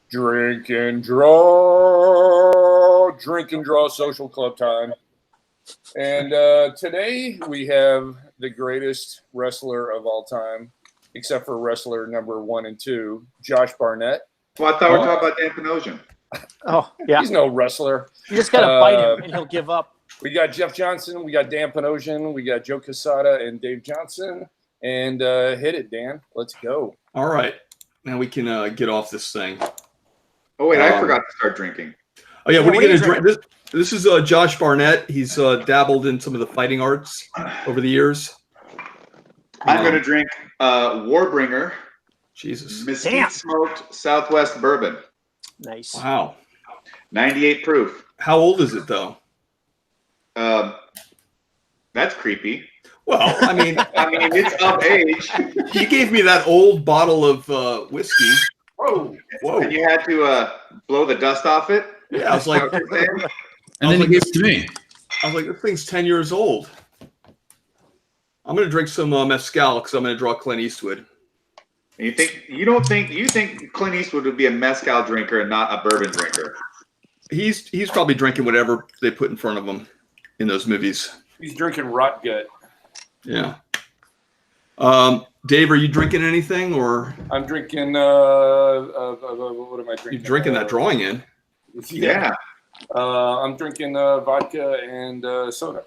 Drink and draw social club time. And today we have the greatest wrestler of all time, except for wrestler number 1 and 2, Josh Barnett. Well, I thought we were talking about Dan Panosian. Oh, yeah. He's no wrestler. You just got to bite him and he'll give up. We got Jeff Johnson, we got Dan Panosian, we got Joe Quesada and Dave Johnson. And hit it, Dan. Let's go. All right. Now we can get off this thing. Oh, wait, I forgot to start drinking. Oh, yeah. What are you going to drink? This is Josh Barnett. He's dabbled in some of the fighting arts over the years. I'm going to drink Warbringer. Jesus. Mesquite smoked Southwest bourbon. Nice. Wow. 98 proof. How old is it, though? That's creepy. Well, I mean, it's of age. You gave me that old bottle of whiskey. Whoa. And you had to blow the dust off it? Yeah, I was like, and then he gave it to me. I was like, this thing's 10 years old. I'm going to drink some mezcal because I'm going to draw Clint Eastwood. You think Clint Eastwood would be a mezcal drinker and not a bourbon drinker? He's probably drinking whatever they put in front of him in those movies. He's drinking rot gut. Yeah. Dave, are you drinking anything, or? I'm drinking. What am I drinking? You're drinking that drawing in. Yeah. I'm drinking vodka and soda.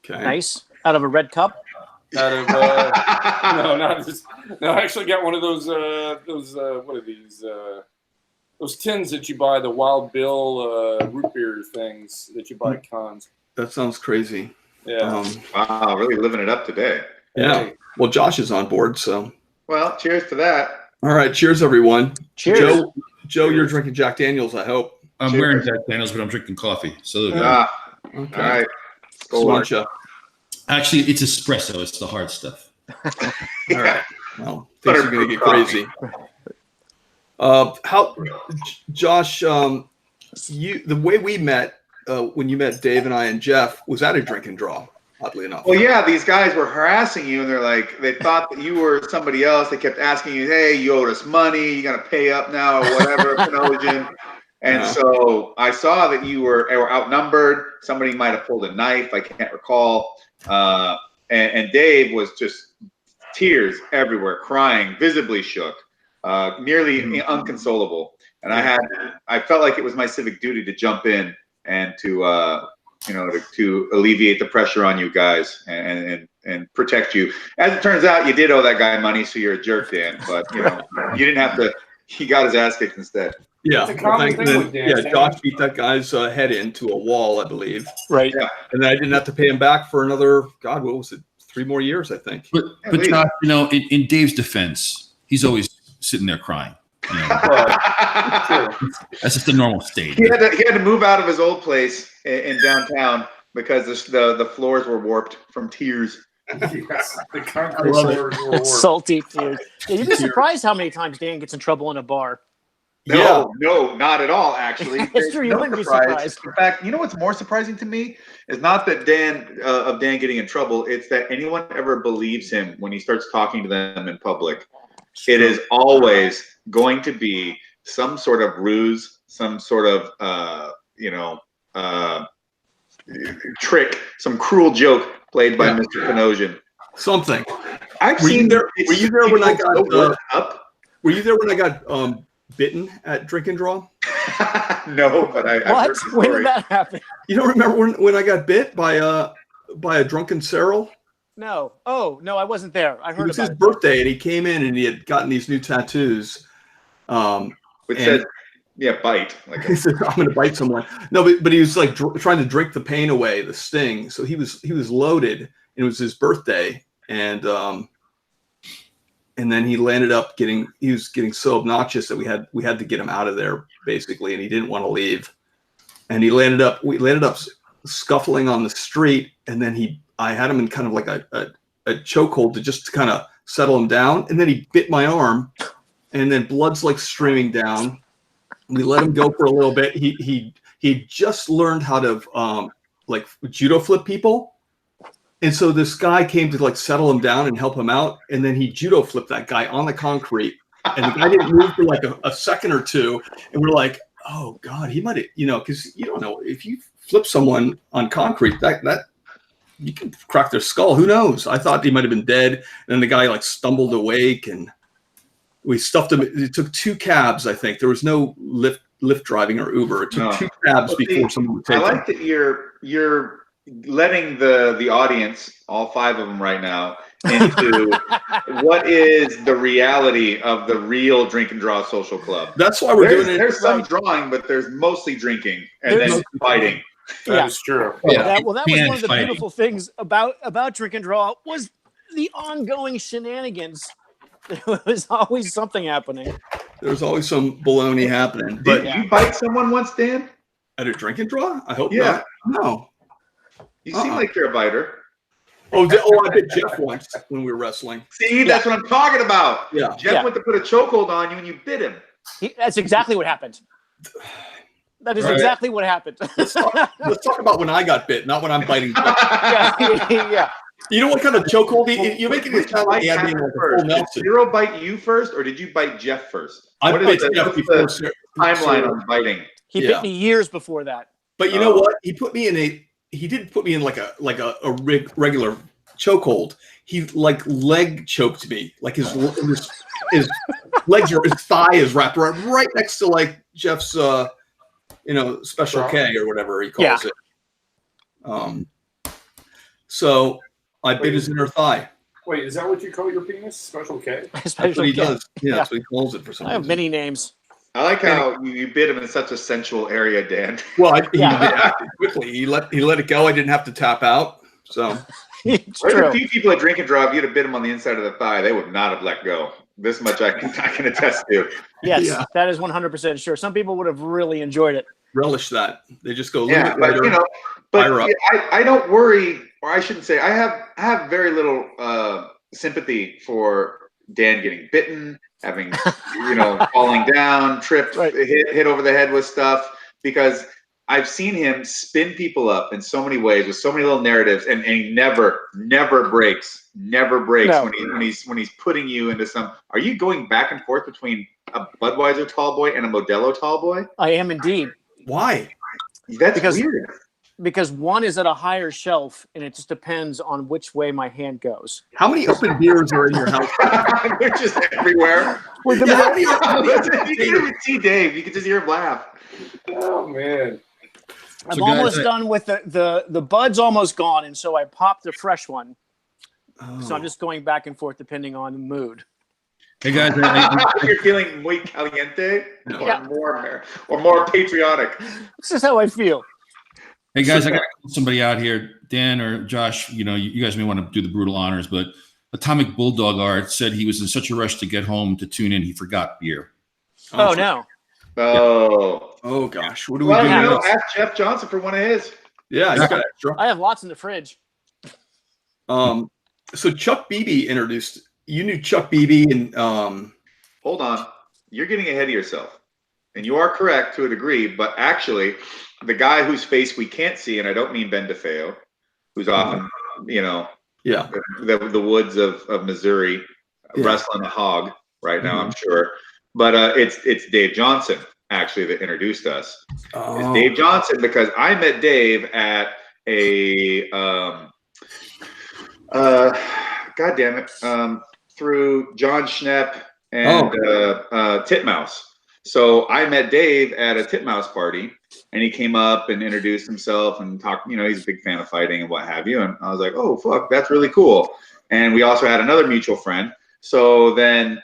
Okay. Nice. Out of a red cup. Out of no, not just. No, I actually got one of those. What are these? Those tins that you buy, the Wild Bill root beer things that you buy at cons. That sounds crazy. Yeah. Wow, really living it up today. Yeah. Well, Josh is on board, so. Well, cheers to that. All right. Cheers, everyone. Cheers. Joe, you're drinking Jack Daniels, I hope. I'm wearing Jack Daniels, but I'm drinking coffee. So there we go. Okay. All right. Sláinte. Actually, it's espresso. It's the hard stuff. All right. Well, things are going to get crazy. Josh, the way we met when you met Dave and I and Jeff was at a drink and draw, oddly enough. Well, yeah, these guys were harassing you, and they're like, they thought that you were somebody else. They kept asking you, hey, you owed us money. You got to pay up now or whatever, Panosian. And so I saw that you were outnumbered. Somebody might have pulled a knife. I can't recall. And Dave was just tears everywhere, crying, visibly shook, nearly inconsolable. And I felt like it was my civic duty to jump in and to alleviate the pressure on you guys and protect you. As it turns out, you did owe that guy money, so you're a jerk, Dan. But you didn't have to. He got his ass kicked instead. Yeah, it's a common thing with Dan. Josh beat that guy's head into a wall, I believe. Right. Yeah. And then I didn't have to pay him back for another, God, what was it? 3 more years, I think. But Josh, in Dave's defense, he's always sitting there crying. That's just the normal state. He had to move out of his old place in downtown because the floors were warped from tears. Yes, the concrete floors were warped. Salty tears. Yeah, you'd be surprised how many times Dan gets in trouble in a bar. No, not at all, actually. It's true, you wouldn't be surprised. In fact, you know what's more surprising to me is not that Dan getting in trouble. It's that anyone ever believes him when he starts talking to them in public. It is always going to be some sort of ruse, some sort of trick, some cruel joke played by Mr. Panosian. Something. Were you there when I got bitten at Drink and Draw? No, but I heard the story. When did that happen? You don't remember when I got bit by a drunken Cyril? No. Oh, no, I wasn't there. I heard it was about his birthday, and he came in and he had gotten these new tattoos. Which said, bite. Like he said, I'm going to bite someone. No, but he was like trying to drink the pain away, the sting. So he was loaded, and it was his birthday, and then he landed up he was getting so obnoxious that we had to get him out of there basically, and he didn't want to leave. And we landed up scuffling on the street, and then I had him in kind of like a chokehold to just kind of settle him down, and then he bit my arm, and then blood's like streaming down. We let him go for a little bit. He just learned how to like judo flip people. And so this guy came to like settle him down and help him out. And then he judo flipped that guy on the concrete. And the guy didn't move for like a second or two. And we're like, oh God, he might have, because you don't know if you flip someone on concrete, that you can crack their skull. Who knows? I thought he might have been dead. And then the guy like stumbled awake, and we stuffed him. It took 2 cabs, I think. There was no Lyft driving or Uber. It took 2 cabs before someone would take him. I like that you're letting the audience, all 5 of them right now, into what is the reality of the real Drink and Draw Social Club. That's why we're doing it. There's some drawing, but there's mostly drinking and then fighting. That is true. That was one of the beautiful things about Drink and Draw was the ongoing shenanigans. There was always something happening. There was always some baloney happening. Did you bite someone once, Dan? At a Drink and Draw? I hope not. No. You seem like you're a biter. I bit Jeff once when we were wrestling. See, that's what I'm talking about. Yeah. Jeff went to put a chokehold on you and you bit him. That's exactly what happened. That is exactly what happened. Let's talk about when I got bit, not when I'm biting Jeff. Yeah. You know what kind of chokehold you're making it sound like Andy like a full Nelson. Did Zero bite you first, or did you bite Jeff first? I bit Jeff before. Timeline on biting. He bit me years before that. But you know what? He didn't put me in like a regular chokehold. He like leg choked me. Like his legs his thigh is wrapped right next to like Jeff's special K or whatever he calls it. So I bit his inner thigh. Wait, is that what you call your penis? Special K? That's what he does. Yeah, that's what he calls it for some reason. I have many names. I like how you bit him in such a sensual area, Dan. Well, he acted quickly. He let it go. I didn't have to tap out. So It's there's true. a few people at Drink and Draw. If you'd have bit them on the inside of the thigh, they would not have let go. This much I can attest to. Yes, that is 100% sure. Some people would have really enjoyed it. Relish that. They just go. Yeah, but I don't worry, or I shouldn't say. I have very little sympathy for Dan getting bitten, having falling down, tripped, hit over the head with stuff, because I've seen him spin people up in so many ways with so many little narratives, and he never breaks when he's putting you into some. Are you going back and forth between a Budweiser tall boy and a Modelo tall boy? I am indeed. Why? That's weird. Because one is at a higher shelf, and it just depends on which way my hand goes. How many open beers are in your house? They're just everywhere. You can even see Dave. You can just hear him laugh. Oh man. I'm almost done with the bud's almost gone, and so I popped a fresh one. Oh. So I'm just going back and forth depending on the mood. Hey guys, you're feeling muy caliente or more patriotic. This is how I feel. Hey guys, I got somebody out here, Dan or Josh. You guys may want to do the brutal honors, but Atomic Bulldog Art said he was in such a rush to get home to tune in, he forgot beer. Oh no. Oh gosh, what do we do? Ask Jeff Johnson for one of his. Yeah, he's got extra. I have lots in the fridge. So Chuck Beebe introduced. You knew Chuck Beebe, and hold on, you're getting ahead of yourself, and you are correct to a degree. But actually, the guy whose face we can't see, and I don't mean Ben DeFeo, who's often, the woods of Missouri, wrestling a hog right now, I'm sure. But it's Dave Johnson actually that introduced us. It's Dave Johnson, because I met Dave at a God damn it, through John Schnepp and Titmouse. So I met Dave at a Titmouse party, and he came up and introduced himself and talked. He's a big fan of fighting and what have you. And I was like, oh fuck, that's really cool. And we also had another mutual friend. So then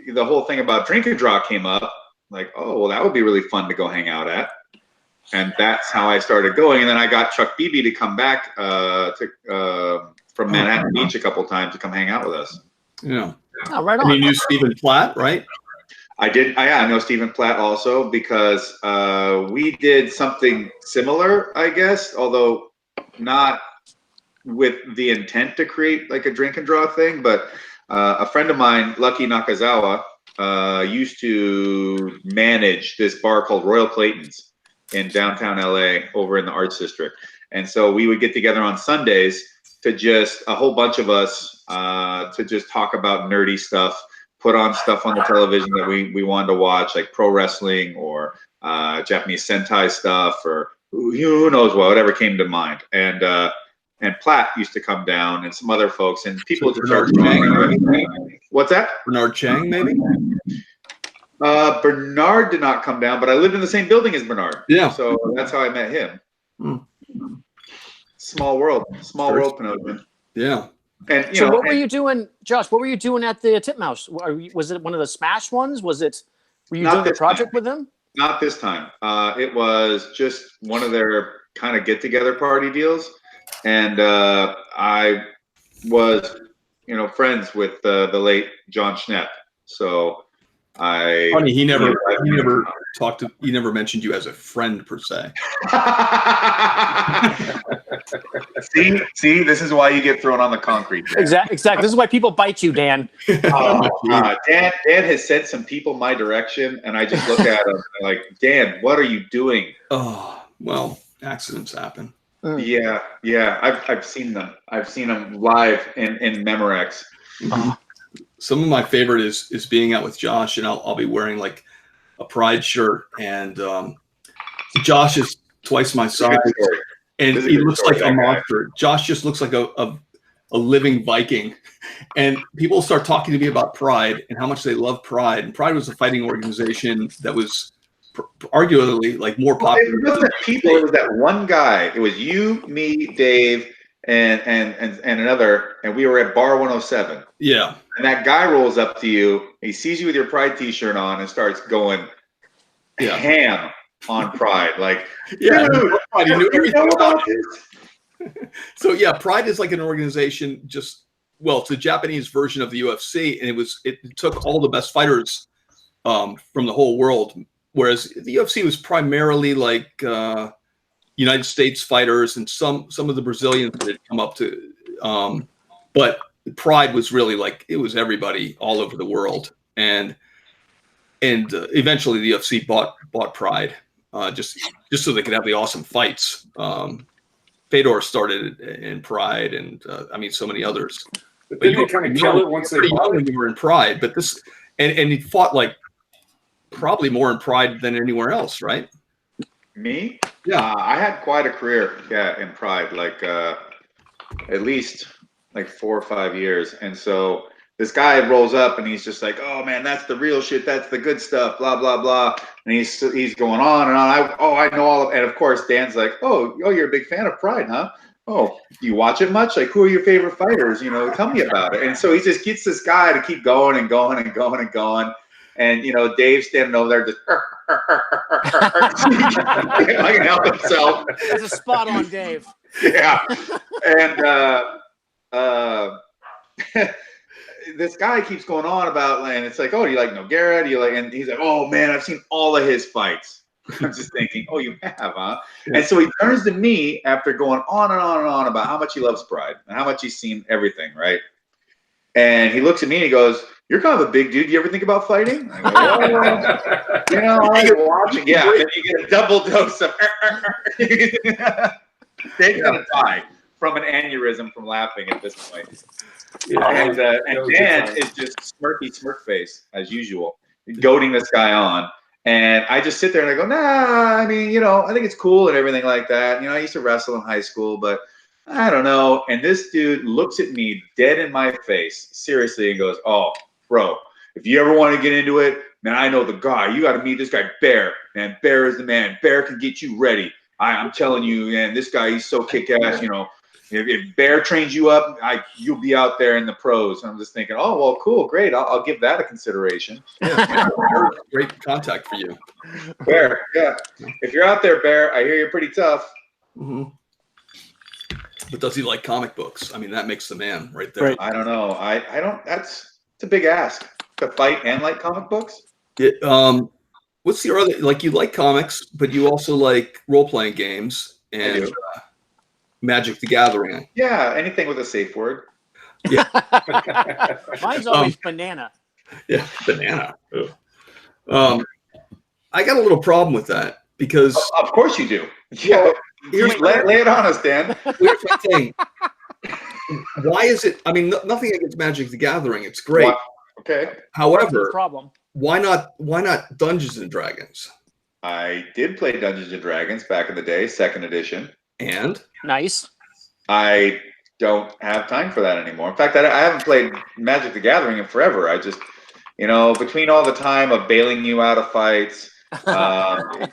the whole thing about Drink and Draw came up, like, oh, well, that would be really fun to go hang out at. And that's how I started going. And then I got Chuck Beebe to come back from Manhattan Beach a couple times to come hang out with us. Yeah. Oh, right on. And you knew Stephen Platt, right? I did. I know Stephen Platt also, because we did something similar, I guess, although not with the intent to create like a Drink and Draw thing, but a friend of mine, Lucky Nakazawa, used to manage this bar called Royal Clayton's in downtown LA over in the Arts District. And so we would get together on Sundays to just, a whole bunch of us, to just talk about nerdy stuff, put on stuff on the television that we wanted to watch, like pro wrestling or Japanese Sentai stuff, or who knows what, whatever came to mind. And Platt used to come down, and some other folks, and people just started saying, "What's that?" Bernard Chang, maybe. Bernard did not come down, but I lived in the same building as Bernard. Yeah. So that's how I met him. Hmm. Small world, Pinocchio. Yeah. And So what were you doing, Josh? What were you doing at the Titmouse? Was it one of the Smash ones? Were you doing a project with them? Not this time. It was just one of their kind of get-together party deals, and I was, friends with the late John Schnepp. So Funny, he never mentioned you as a friend per se. See, this is why you get thrown on the concrete. Exactly. This is why people bite you, Dan. Dan has sent some people my direction, and I just look at him and like, Dan, what are you doing? Oh, well, accidents happen. Yeah. I've seen them. I've seen them live in Memorex. Some of my favorite is being out with Josh, and I'll be wearing like a Pride shirt, and Josh is twice my size, and he looks like a monster. Josh just looks like a living Viking, and people start talking to me about Pride and how much they love Pride. And Pride was a fighting organization that was arguably like more popular. It wasn't people. It was that one guy. It was you, me, Dave, and another, and we were at Bar 107. Yeah. And that guy rolls up to you, he sees you with your Pride t-shirt on and starts going ham on Pride. Like, yeah, dude, he knew everything about this. So yeah, Pride is like an organization it's a Japanese version of the UFC, and it took all the best fighters from the whole world. Whereas the UFC was primarily like United States fighters and some of the Brazilians that had come up to, but Pride was really like, it was everybody all over the world, and eventually the UFC bought Pride just so they could have the awesome fights. Fedor started in Pride, and so many others. But you kind of kill it once they bought it. You were in Pride, but this and he fought like probably more in Pride than anywhere else, right? Me? Yeah, I had quite a career, in Pride, like at least like 4 or 5 years. And so this guy rolls up and he's just like, "Oh man, that's the real shit. That's the good stuff. Blah blah blah." And he's going on and on. I know all of. And of course, Dan's like, "Oh, you're a big fan of Pride, huh? Oh, do you watch it much? Like, who are your favorite fighters? Tell me about it." And so he just gets this guy to keep going and going and going and going. And Dave's standing over there just I can help himself. That's a spot on Dave. Yeah. And this guy keeps going on about, and it's like, "Oh, do you like Nogueira? Do you like?" And he's like, "Oh man, I've seen all of his fights." I'm just thinking, "Oh, you have, huh?" Yeah. And so he turns to me after going on and on and on about how much he loves Pride and how much he's seen everything, right? And he looks at me and he goes, "You're kind of a big dude. Do you ever think about fighting?" I go, I like watching. Yeah, then you get a double dose of. Dave's gonna die from an aneurysm from laughing at this point. Yeah, and Dan is just smirk face as usual, goading this guy on. And I just sit there and I go, "Nah, I think it's cool and everything like that. I used to wrestle in high school, but I don't know." And this dude looks at me dead in my face, seriously, and goes, "Oh, bro, if you ever want to get into it, man, I know the guy. You got to meet this guy, Bear. Man, Bear is the man. Bear can get you ready. I'm telling you, man, this guy, he's so kick-ass, If Bear trains you up, you'll be out there in the pros." And I'm just thinking, "Oh, well, cool, great. I'll give that a consideration." Yeah, great contact for you. Bear, yeah. If you're out there, Bear, I hear you're pretty tough. Mm-hmm. But does he like comic books? That makes the man right there. Right. I don't know. I don't. It's a big ask to fight and like comic books. What's your other, like, you like comics, but you also like role-playing games and Magic the Gathering. Yeah, anything with a safe word. Yeah. Mine's always banana. Yeah, banana. I got a little problem with that because... Of course you do. Yeah. Lay it on us, Dan. Here's the thing. Why is it... nothing against Magic the Gathering. It's great. Okay. No However, problem. why not Dungeons and Dragons? I did play Dungeons and Dragons back in the day, 2nd edition. And Nice. I don't have time for that anymore. In fact, I haven't played Magic the Gathering in forever. I just, between all the time of bailing you out of fights,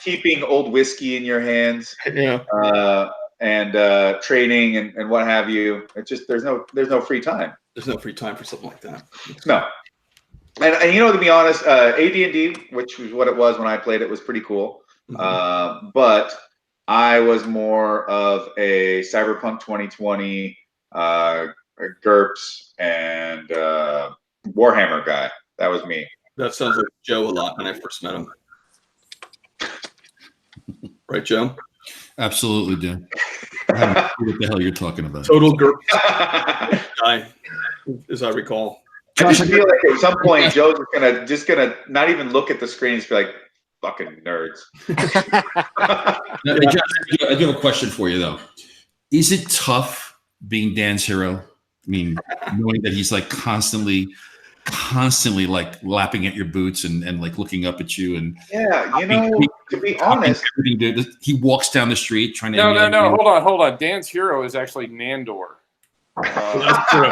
keeping old whiskey in your hands, yeah, and training and what have you, it's just there's no free time. there's no free time for something like that. No. And to be honest, AD&D, which was what it was when I played it, was pretty cool. But I was more of a Cyberpunk 2020, GURPS, and Warhammer guy. That was me. That sounds like Joe a lot when I first met him. Right, Joe? Absolutely, Dan. I have no clue what the hell you're talking about. Total GURPS guy, as I recall. I just feel like at some point Joe's just gonna not even look at the screen and just be like, "Fucking nerds." Now, Josh, I do have a question for you though. Is it tough being Dan's hero? I mean, knowing that he's like constantly like lapping at your boots and like looking up at you and Yeah, to be honest, he walks down the street trying to. No. Hold on. Dan's hero is actually Nandor. That's true.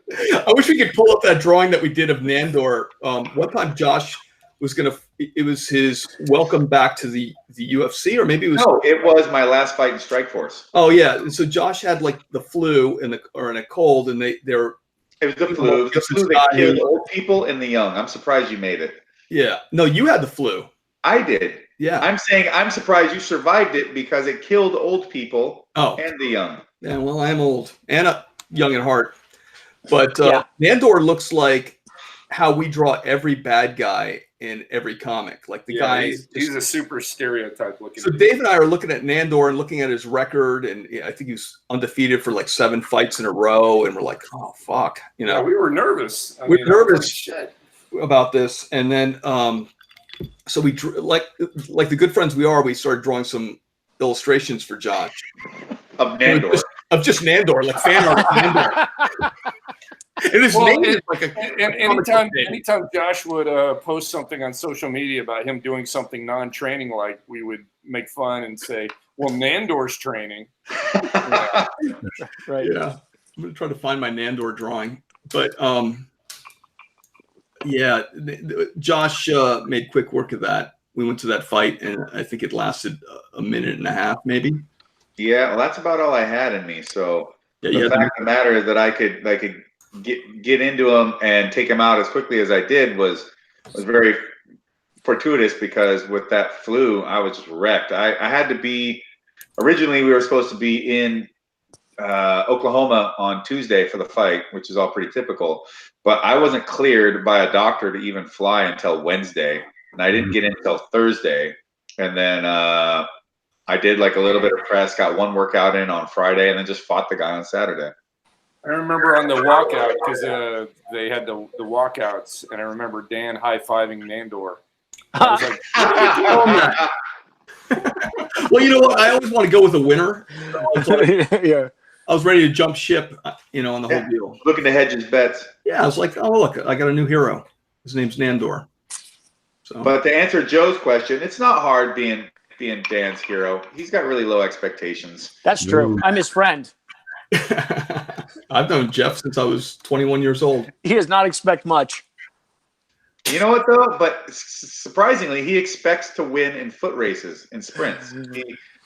I wish we could pull up that drawing that we did of Nandor. One time Josh was it was his welcome back to the UFC, or maybe it was. No, it was my last fight in Strikeforce. Oh yeah, so Josh had like the flu and a cold, and they're. It was the flu. The flu that killed old people and the young. I'm surprised you made it. Yeah. No, you had the flu. I did. Yeah. I'm saying I'm surprised you survived it because it killed old people and the young. Yeah, well, I am old and young at heart. But Nandor looks like how we draw every bad guy in every comic. Like the guy. He's a super stereotype looking. So Dave and I are looking at Nandor and looking at his record, and I think he's undefeated for like 7 fights in a row, and we're like, oh fuck, Yeah, we were nervous. We're nervous about this, and then so we drew, like the good friends we are, we started drawing some illustrations for Josh of Nandor, of just Nandor, like fan art of Nandor. And his name is like anytime Josh would post something on social media about him doing something non-training, like we would make fun and say, "Well, Nandor's training." Right. Yeah, I'm gonna try to find my Nandor drawing, but yeah, Josh made quick work of that. We went to that fight, and I think it lasted a minute and a half, maybe. Yeah, well, that's about all I had in me. So yeah, the fact of the matter is that I could get into him and take him out as quickly as I did was very fortuitous, because with that flu, I was just wrecked. I had to be, originally we were supposed to be in Oklahoma on Tuesday for the fight, which is all pretty typical, but I wasn't cleared by a doctor to even fly until Wednesday, and I didn't get in until Thursday. And then I did like a little bit of press, got one workout in on Friday, and then just fought the guy on Saturday. I remember on the walkout, because they had the walkouts, and I remember Dan high-fiving Nandor. I was like, well, you know what? I always want to go with a winner. Yeah. I was ready to jump ship, on the whole deal. Looking to hedge his bets. Yeah, I was like, oh, look, I got a new hero. His name's Nandor. So. But to answer Joe's question, it's not hard being Dan's hero. He's got really low expectations. That's true. I'm his friend. I've known Jeff since I was 21 years old. He does not expect much. You know what, though? But surprisingly, he expects to win in foot races, in sprints.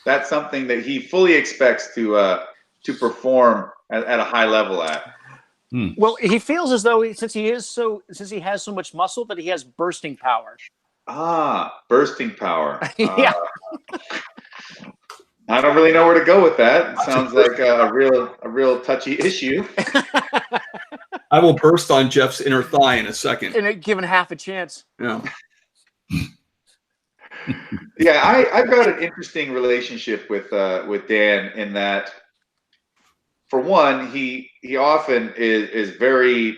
That's something that he fully expects to perform at a high level at. Well, he feels as though since he has so much muscle, that he has bursting power. Bursting power. Yeah. I don't really know where to go with that. It sounds like a real touchy issue. I will burst on Jeff's inner thigh in a second. And given half a chance. Yeah. Yeah, I've got an interesting relationship with Dan in that, for one, he often is very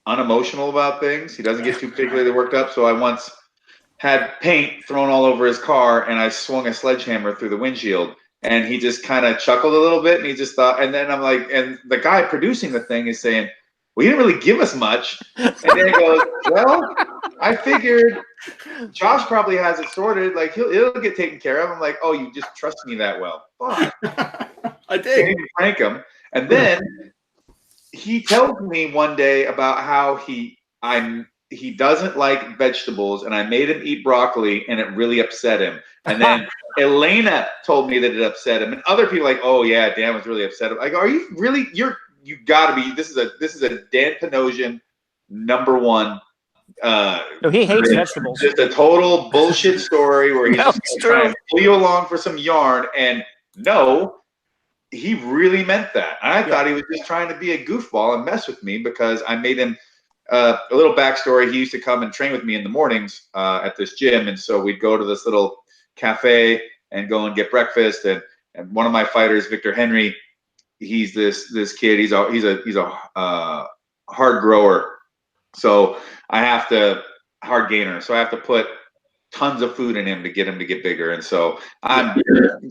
unemotional about things. He doesn't get too particularly worked up. So I once had paint thrown all over his car, and I swung a sledgehammer through the windshield, and he just kind of chuckled a little bit, and he just thought, and then I'm like, and the guy producing the thing is saying, well, you didn't really give us much. And Dan goes, well, I figured Josh probably has it sorted. Like, it'll get taken care of. I'm like, oh, you just trust me that well. Fuck. I Can't did. even prank him. And then he tells me one day about how he doesn't like vegetables, and I made him eat broccoli, and it really upset him. And then Elena told me that it upset him, and other people like, oh yeah, Dan was really upset. Like, are you really? You gotta be. This is a Dan Panosian #1. No, he hates vegetables. Just a total bullshit story where he's No, just it's trying true. to pull you along for some yarn. And no, he really meant that. I thought he was just trying to be a goofball and mess with me because I made him a little backstory. He used to come and train with me in the mornings at this gym, and so we'd go to this little cafe and go and get breakfast. And one of my fighters, Victor Henry, he's this kid. He's a hard grower, so I have to hard gainer. So I have to put tons of food in him to get bigger. And so I'm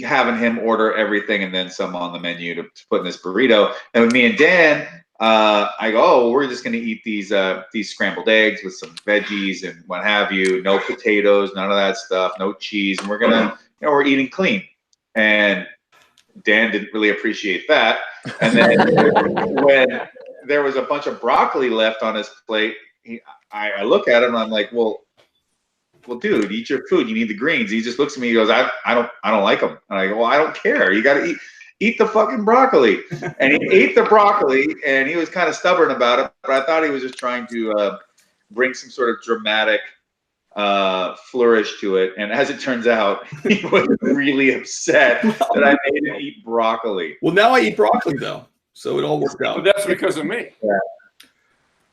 having him order everything and then some on the menu to put in this burrito. And with me and Dan, I go, oh, we're just going to eat these scrambled eggs with some veggies and what have you. No potatoes, none of that stuff, no cheese. And we're eating clean. And Dan didn't really appreciate that. And then when there was a bunch of broccoli left on his plate, I look at him and I'm like, well, dude, eat your food. You need the greens. He just looks at me. He goes, I don't like them. And I go, well, I don't care. You got to eat the fucking broccoli. And he ate the broccoli, and he was kind of stubborn about it. But I thought he was just trying to bring some sort of dramatic flourish to it. And as it turns out, he was really upset that I made him eat broccoli. Well, now I eat broccoli though, so it all worked out. But that's because of me. Yeah.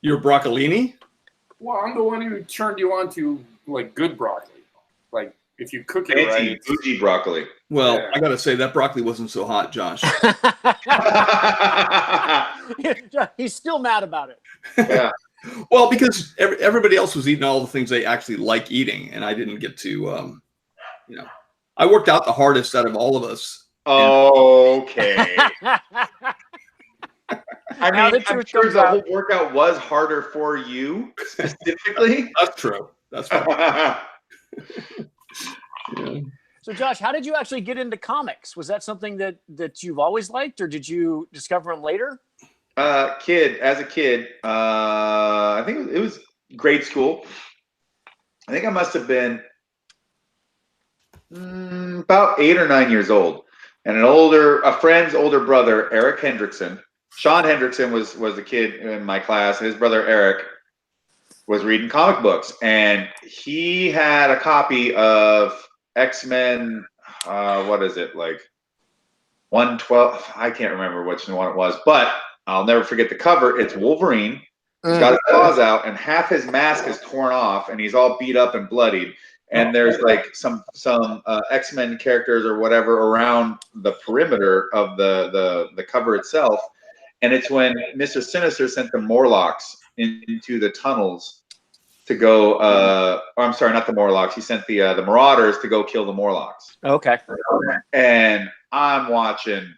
You're broccolini? Well, I'm the one who turned you on to like good broccoli. Like if you cook it right, Bougie broccoli. Well, Yeah. I got to say that broccoli wasn't so hot, Josh. He's still mad about it. Yeah. Well, because everybody else was eating all the things they actually like eating, and I didn't get to, I worked out the hardest out of all of us. Okay. I Now mean, the I'm truth sure comes the out. whole workout was harder for you specifically. That's true. That's right. Yeah. So, Josh, how did you actually get into comics? Was that something that you've always liked, or did you discover them later? As a kid, I think it was grade school. I think I must have been about 8 or 9 years old. And a friend's older brother, Eric Hendrickson. Sean Hendrickson was the kid in my class. His brother Eric was reading comic books, and he had a copy of X-Men. What is it, like 112? I can't remember which one it was, but I'll never forget the cover. It's Wolverine. He's got his claws out, and half his mask is torn off, and he's all beat up and bloodied. And there's like some X-Men characters or whatever around the perimeter of the cover itself. And it's when Mr. Sinister sent the Morlocks into the tunnels to go. I'm sorry, not the Morlocks. He sent the Marauders to go kill the Morlocks. Okay. And I'm watching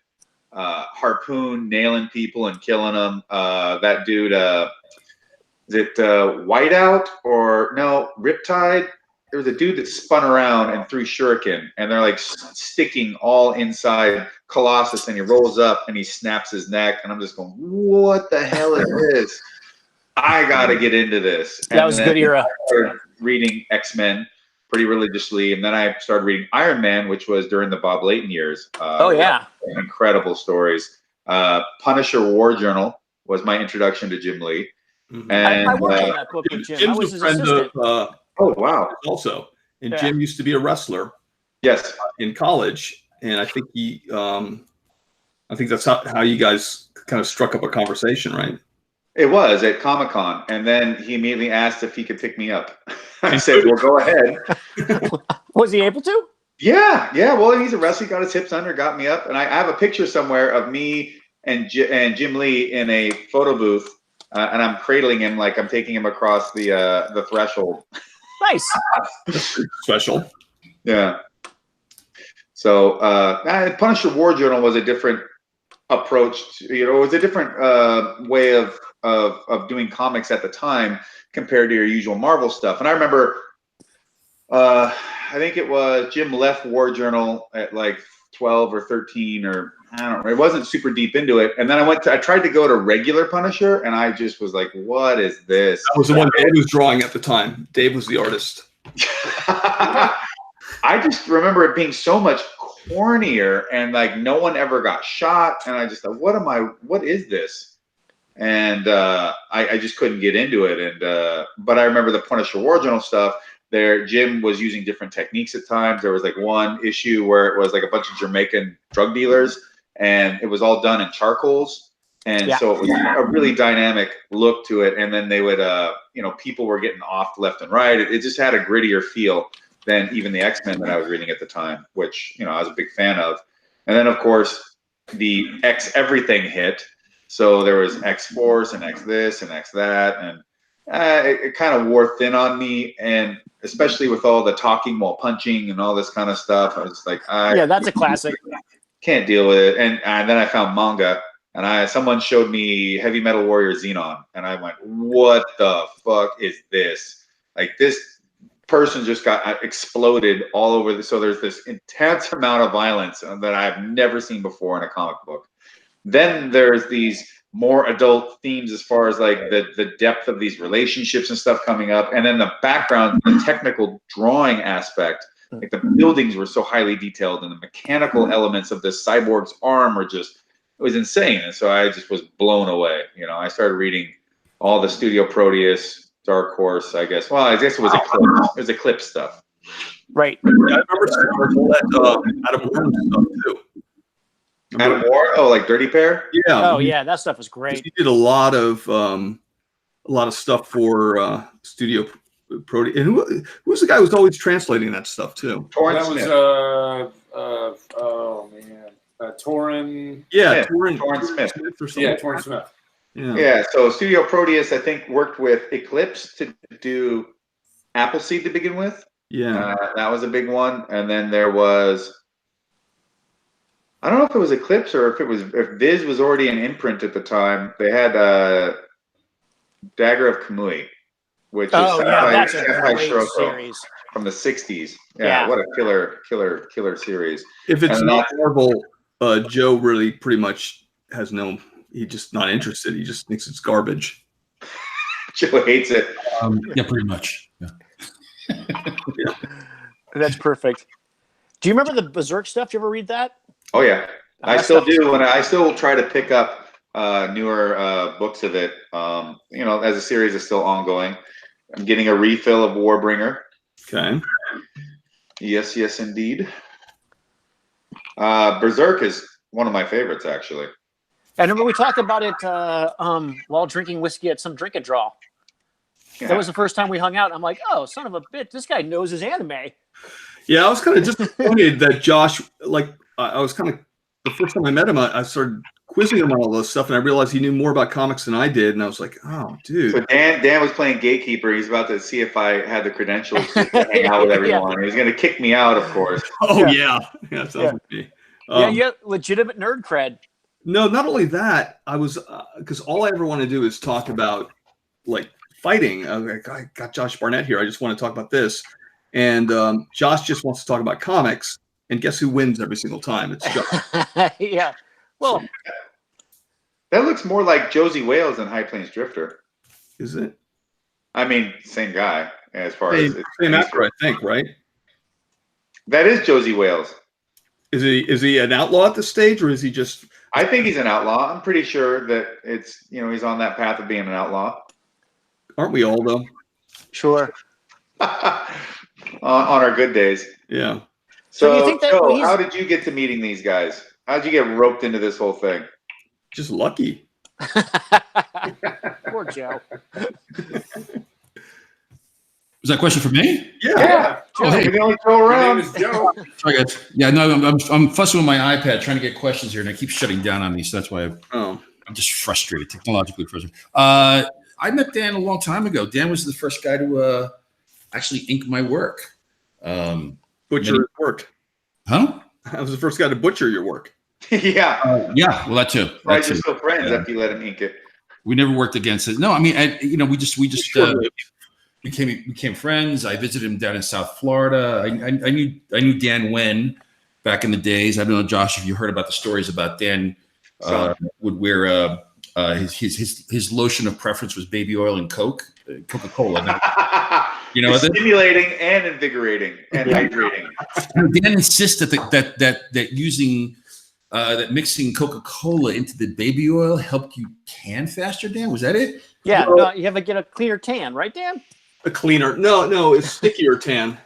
Harpoon nailing people and killing them. That dude, is it Whiteout or no Riptide? There was a dude that spun around and threw shuriken, and they're like sticking all inside Colossus, and he rolls up and he snaps his neck, and I'm just going, what the hell is this? I got to get into this. That was a good era. I started reading X-Men pretty religiously, and then I started reading Iron Man, which was during the Bob Layton years. Oh, yeah. Incredible stories. Punisher War Journal was my introduction to Jim Lee. Mm-hmm. And I worked on that book with Jim. I was his assistant. oh, wow. Also, and Yeah. Jim used to be a wrestler Yes. in college, and I think I think that's how you guys kind of struck up a conversation, right? It was at Comic-Con, and then he immediately asked if he could pick me up. I said, well, go ahead. Was he able to? Yeah. Well, he's a wrestler. He got his hips under, got me up. And I have a picture somewhere of me and Jim Lee in a photo booth, and I'm cradling him like I'm taking him across the threshold. Nice. Special. Yeah. So Punisher War Journal was a different approach. It was a different way of of doing comics at the time compared to your usual Marvel stuff. And I remember, I think it was Jim left War Journal at like 12 or 13, or I don't know. It wasn't super deep into it. And then I tried to go to regular Punisher, and I just was like, what is this? That was the one Dave was drawing at the time. Dave was the artist. I just remember it being so much cornier, and like no one ever got shot. And I just thought, what is this? And I just couldn't get into it. And but I remember the Punisher War Journal stuff. There, Jim was using different techniques at times. There was like one issue where it was like a bunch of Jamaican drug dealers, and it was all done in charcoals. And so it was a really dynamic look to it. And then they would, people were getting off left and right. It just had a grittier feel than even the X-Men that I was reading at the time, which, I was a big fan of. And then, of course, the X everything hit. So there was X-Force and X this and X that. And it kind of wore thin on me. And especially with all the talking while punching and all this kind of stuff, I was just like, that's a classic. Can't deal with it. And then I found manga, and someone showed me Heavy Metal Warrior Xenon, and I went, what the fuck is this? Like, this person just got exploded all over. So there's this intense amount of violence that I've never seen before in a comic book. Then there's these more adult themes as far as like the depth of these relationships and stuff coming up. And then the background, the technical drawing aspect, like the buildings were so highly detailed, and the mechanical elements of this cyborg's arm were just, it was insane. And so I just was blown away. I started reading all the Studio Proteus, Dark Horse, I guess. Well, I guess it was Eclipse. It was Eclipse stuff. Right. Yeah, I remember Adam Warren stuff too. Adam Warren? Oh, like Dirty Pair? Yeah. Oh yeah, that stuff was great. He did a lot of stuff for Studio Proteus. And who was the guy who was always translating that stuff too? Torrance That Smith. was Torrin. Yeah, Torrance Smith. or something. Yeah, Torrin Smith. Yeah, so Studio Proteus, I think, worked with Eclipse to do Appleseed to begin with. Yeah. That was a big one. And then there was, I don't know if it was Eclipse or if Viz was already an imprint at the time. They had Dagger of Kamui, which is that's a Sentai great Shiroko series from the 60s. Yeah, what a killer series. If it's not Marvel, Joe really pretty much has he's just not interested. He just thinks it's garbage. Joe hates it. Yeah, pretty much. Yeah. Yeah. That's perfect. Do you remember the Berserk stuff? Did you ever read that? Oh yeah, I still do. And I still try to pick up newer books of it. As a series is still ongoing. I'm getting a refill of Warbringer. Okay. Yes, indeed. Berserk is one of my favorites, actually. I remember we talked about it while drinking whiskey at some drink and draw. Yeah. That was the first time we hung out. I'm like, oh, son of a bitch, this guy knows his anime. Yeah, I was kind of disappointed that Josh, I was kind of, the first time I met him, I started quizzing him on all this stuff, and I realized he knew more about comics than I did, and I was like, oh, dude. So Dan was playing gatekeeper. He's about to see if I had the credentials to hang out with everyone. He was going to kick me out, of course. Oh, yeah. Yeah, it sounds like me. You have legitimate nerd cred. No, not only that, I was, because all I ever want to do is talk about, fighting. I got Josh Barnett here. I just want to talk about this. And Josh just wants to talk about comics. And guess who wins every single time? It's Josh. Yeah. Well, that looks more like Josie Wales than High Plains Drifter. Is it? I mean, same guy as far as same actor, I think, right? That is Josie Wales. Is he an outlaw at this stage, or is he just? I think he's an outlaw. I'm pretty sure that it's he's on that path of being an outlaw. Aren't we all though? Sure. on our good days. Yeah. So you think that Joe, how did you get to meeting these guys? How did you get roped into this whole thing? Just lucky. Poor Joe. Was that a question for me? Yeah. Oh, hey. You're the only Joe around. My name is Joe. Sorry, guys. Yeah, no, I'm fussing with my iPad trying to get questions here, and it keeps shutting down on me. So that's why I'm just frustrated, technologically frustrated. I met Dan a long time ago. Dan was the first guy to actually ink my work. Butcher your work. Huh? I was the first guy to butcher your work. Yeah. Yeah, well, that too. Right, you're still friends after you let him ink it. We never worked against it. No, I mean, we just became friends. I visited him down in South Florida. I knew Dan Wen back in the days. I don't know, Josh, if you heard about the stories about Dan would wear his lotion of preference was baby oil and Coca-Cola. It's stimulating and invigorating and hydrating. Dan insisted that using that mixing Coca-Cola into the baby oil helped you tan faster. Dan, was that it? Yeah, no, you have to get a cleaner tan, right, Dan? A cleaner? No, it's stickier tan.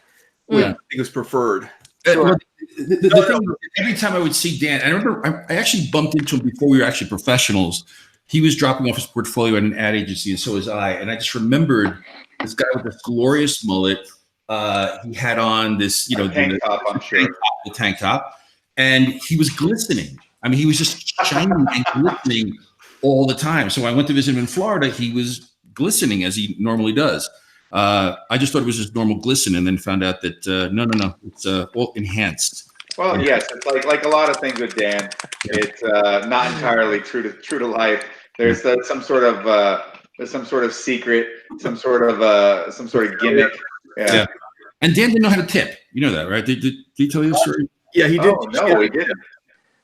Which I think is preferred. Sure. The thing, every time I would see Dan, I remember I actually bumped into him before we were actually professionals. He was dropping off his portfolio at an ad agency, and so was I. And I just remembered this guy with this glorious mullet. He had on this, tank top, I'm sure. The tank top, and he was glistening. I mean, he was just shining and glistening all the time. So when I went to visit him in Florida, he was glistening as he normally does. I just thought it was just normal glisten, and then found out that no, it's all enhanced. Well, yes, it's like a lot of things with Dan. It's not entirely true to life. There's some sort of secret, some sort of gimmick. Yeah. And Dan didn't know how to tip. You know that, right? Did he tell you the story? Yeah, he did. Oh, no, he didn't.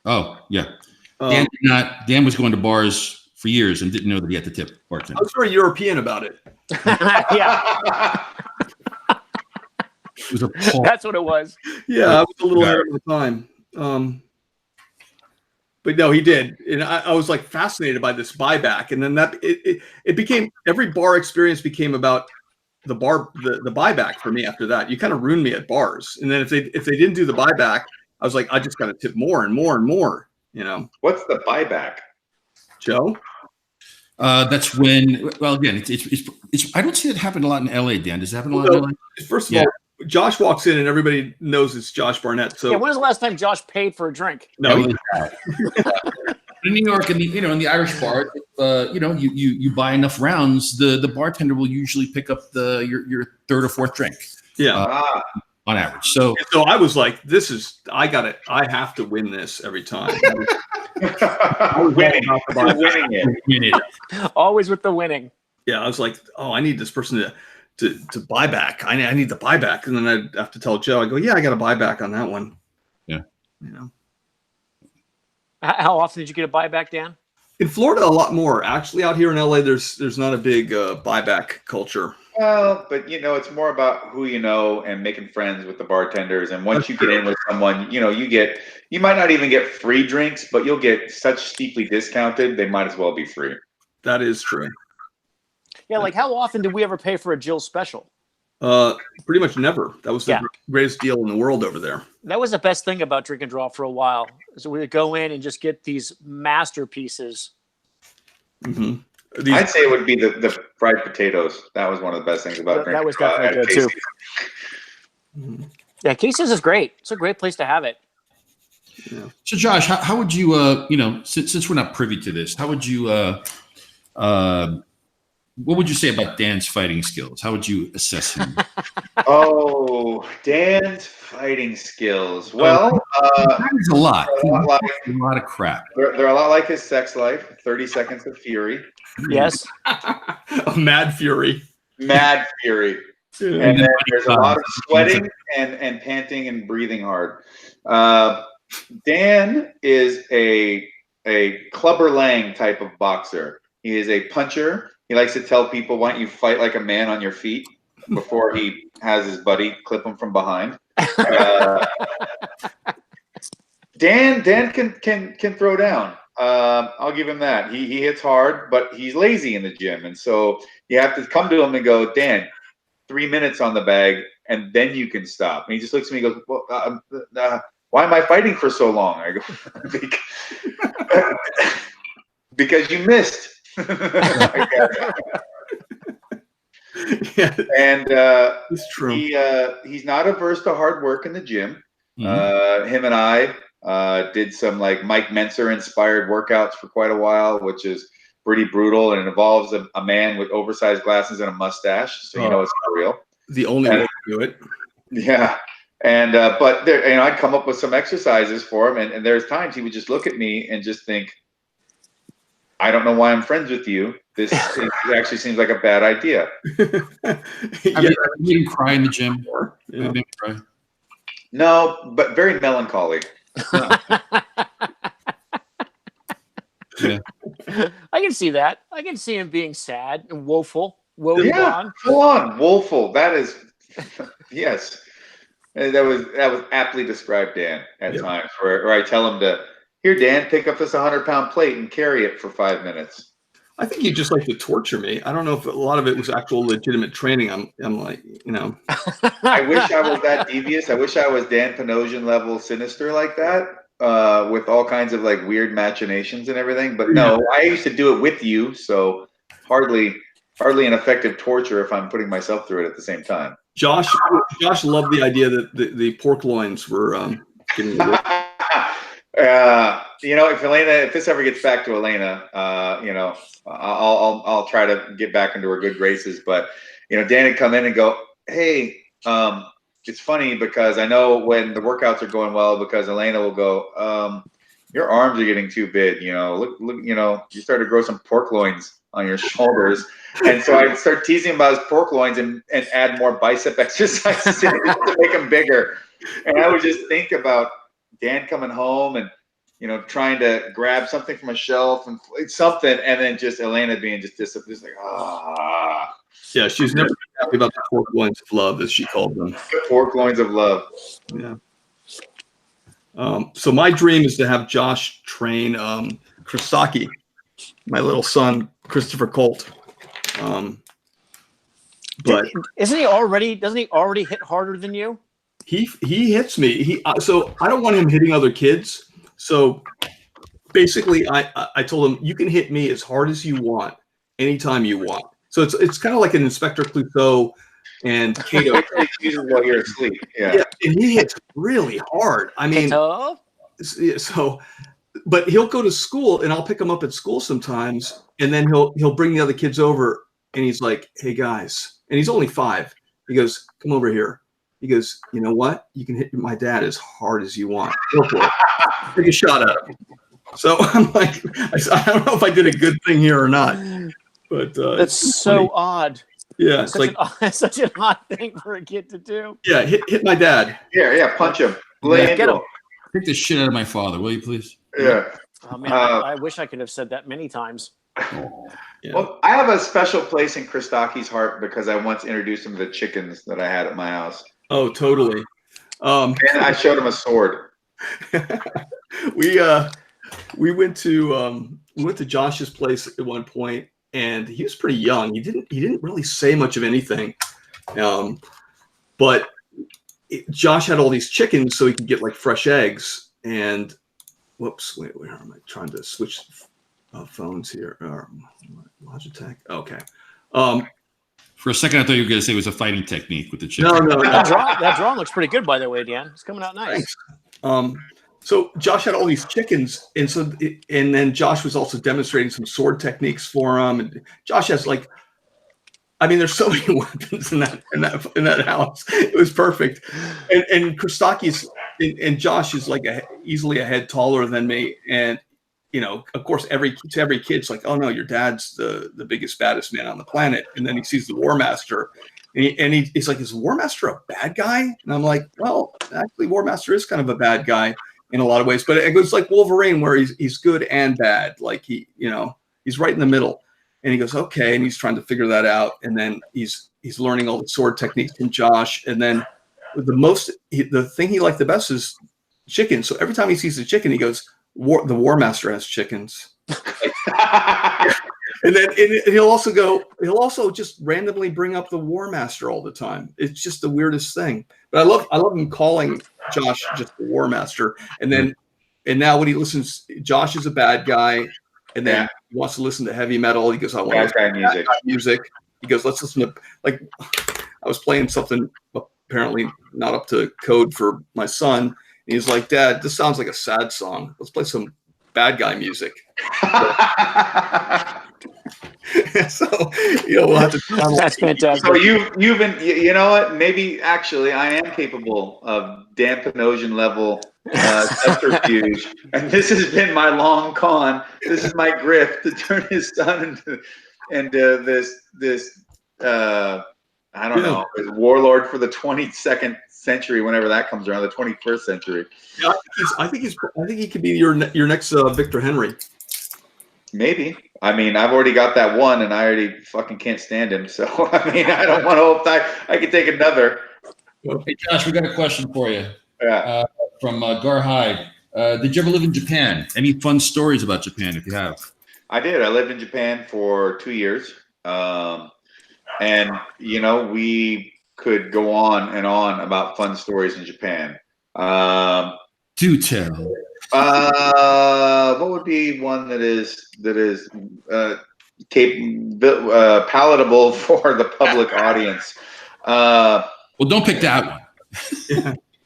Oh, yeah. Dan did not. Dan was going to bars for years and didn't know that he had to tip bartender. I was very European about it. Yeah. It was That's what it was. Yeah, I was a little ahead of my time. But no, he did, and I was like fascinated by this buyback, and then it became, every bar experience became about the buyback for me. After that, you kind of ruined me at bars, and then if they didn't do the buyback, I was like, I just got to tip more and more and more. What's the buyback, Joe? That's when. Well, again, it's. I don't see that happen a lot in LA. Dan, does it happen a lot in LA? First of all, Josh walks in and everybody knows it's Josh Barnett. So yeah, when was the last time Josh paid for a drink? No, in New York, in the Irish bar, you buy enough rounds, the bartender will usually pick up your third or fourth drink. Yeah, on average. So I was like, I have to win this every time. winning it. Always with the winning. Yeah, I was like, I need this person to buy back. I need the buyback, and then I'd have to tell Joe. I go, yeah, I got a buyback on that one. Yeah, How often did you get a buyback, Dan? In Florida, a lot more. Actually, out here in LA, there's not a big buyback culture. Well, but it's more about who you know and making friends with the bartenders. And once you get in with someone, you might not even get free drinks, but you'll get such steeply discounted, they might as well be free. That is true. Yeah, like how often did we ever pay for a Jill special? Pretty much never. That was the greatest deal in the world over there. That was the best thing about Drink and Draw for a while. So we would go in and just get these masterpieces. Mm-hmm. I'd say it would be the fried potatoes. That was one of the best things about Drink that was and Draw. definitely good too. Mm-hmm. Yeah, Casey's is great. It's a great place to have it. Yeah. So, Josh, how would you, since we're not privy to this, how would you, what would you say about Dan's fighting skills? How would you assess him? Dan's fighting skills. Well, there's a lot. A lot of crap. They're a lot like his sex life. 30 Seconds of Fury. Yes. A mad fury. Mad fury. And then there's a lot of sweating and panting and breathing hard. Dan is a Clubber Lang type of boxer. He is a puncher. He likes to tell people, why don't you fight like a man on your feet, before he has his buddy clip him from behind. Dan can throw down. I'll give him that. He hits hard, but he's lazy in the gym. And so you have to come to him and go, Dan, 3 minutes on the bag, and then you can stop. And he just looks at me and goes, well, why am I fighting for so long? I go, because you missed. Yeah, and it's true. He's not averse to hard work in the gym. Mm-hmm. Him and I did some like Mike Menser inspired workouts for quite a while, which is pretty brutal, and it involves a man with oversized glasses and a mustache, so it's not real. The only way to do it. Yeah. And but there, I'd come up with some exercises for him, and there's times he would just look at me and just think, I don't know why I'm friends with you. This actually seems like a bad idea. Have you made him cry in the gym? Yeah. Made him cry? No, but very melancholy. Yeah. I can see that. I can see him being sad and woeful. Yeah, full on woeful. That is, yes. And that was aptly described, Dan, at times, where I tell him to, here, Dan, pick up this 100-pound plate and carry it for 5 minutes. I think he just liked to torture me. I don't know if a lot of it was actual legitimate training. I'm like, I wish I was that devious. I wish I was Dan Panosian level sinister like that, with all kinds of like weird machinations and everything. But no, I used to do it with you, so hardly an effective torture if I'm putting myself through it at the same time. Josh loved the idea that the pork loins were getting away. If this ever gets back to Elena, I'll try to get back into her good graces. But Dan would come in and go, hey, it's funny because I know when the workouts are going well, because Elena will go, your arms are getting too big. Look, you started to grow some pork loins on your shoulders. And so I'd start teasing about his pork loins and add more bicep exercises to make them bigger. And I would just think about Dan coming home and trying to grab something from a shelf and something, and then just Elena being just like, ah. Yeah, she's never happy about the pork loins of love, as she called them. The pork loins of love. Yeah. So my dream is to have Josh train Christaki, my little son, Christopher Colt. But doesn't he already hit harder than you? He hits me. So I don't want him hitting other kids. So basically, I told him, you can hit me as hard as you want, anytime you want. So it's kind of like an Inspector Clouseau and Kato. While you're asleep. Yeah, and he hits really hard. I mean, but he'll go to school, and I'll pick him up at school sometimes, and then he'll bring the other kids over, and he's like, hey guys, and he's only 5. He goes, come over here. He goes, you know what? You can hit my dad as hard as you want. Go for it. Take a shot at him. So I'm like, I don't know if I did a good thing here or not, but that's so odd. Yeah, it's such an odd thing for a kid to do. Yeah, hit my dad. Yeah, punch him. Get him. Take the shit out of my father, will you please? Yeah. Oh man, I wish I could have said that many times. Yeah. Well, I have a special place in Christaki's heart because I once introduced him to the chickens that I had at my house. Oh, totally. And I showed him a sword. We went to Josh's place at one point, and he was pretty young. He didn't really say much of anything, but Josh had all these chickens so he could get like fresh eggs. And whoops, wait, where am I trying to switch phones here? Logitech. Okay. For a second, I thought you were going to say it was a fighting technique with the chicken. No. That drawing looks pretty good, by the way, Dan. It's coming out nice. Thanks. So Josh had all these chickens, and then Josh was also demonstrating some sword techniques for him. And Josh has there's so many weapons in that house. It was perfect. And Christaki's and Josh is like easily a head taller than me, and of course, every kid's like, oh no, your dad's the biggest, baddest man on the planet. And then he sees the Warmaster, and he's like, is Warmaster a bad guy? And I'm like, well, actually, Warmaster is kind of a bad guy in a lot of ways, but it goes like Wolverine, where he's good and bad. Like he's right in the middle. And he goes, okay, and he's trying to figure that out. And then he's learning all the sword techniques from Josh. And then the thing he liked the best is chicken. So every time he sees a chicken, he goes, the Warmaster has chickens. And then he'll also just randomly bring up the Warmaster all the time. It's just the weirdest thing. But I love him calling Josh just the Warmaster. And now when he listens, Josh is a bad guy, and then he wants to listen to heavy metal. He goes, I want to listen to bad guy music. He goes, let's listen to, like, I was playing something apparently not up to code for my son. And he's like, Dad, this sounds like a sad song. Let's play some bad guy music. So we'll have to. That's fantastic. So you've been, you know what? Maybe actually I am capable of Dan Panosian level subterfuge. And this has been my long con. This is my grift to turn his son into this I don't know, warlord for the 22nd century, whenever that comes around, the 21st century. Yeah, I think he could be your next Victor Henry. Maybe. I mean, I've already got that one, and I already fucking can't stand him. So I mean, I don't want to hope I could take another. Hey Josh, we got a question for you. Yeah. From Gar Hyde. Did you ever live in Japan? Any fun stories about Japan, if you have? I did. I lived in Japan for 2 years. And, you know, we could go on and on about fun stories in Japan. Do tell. What would be one that is palatable for the public audience? Well, don't pick that one.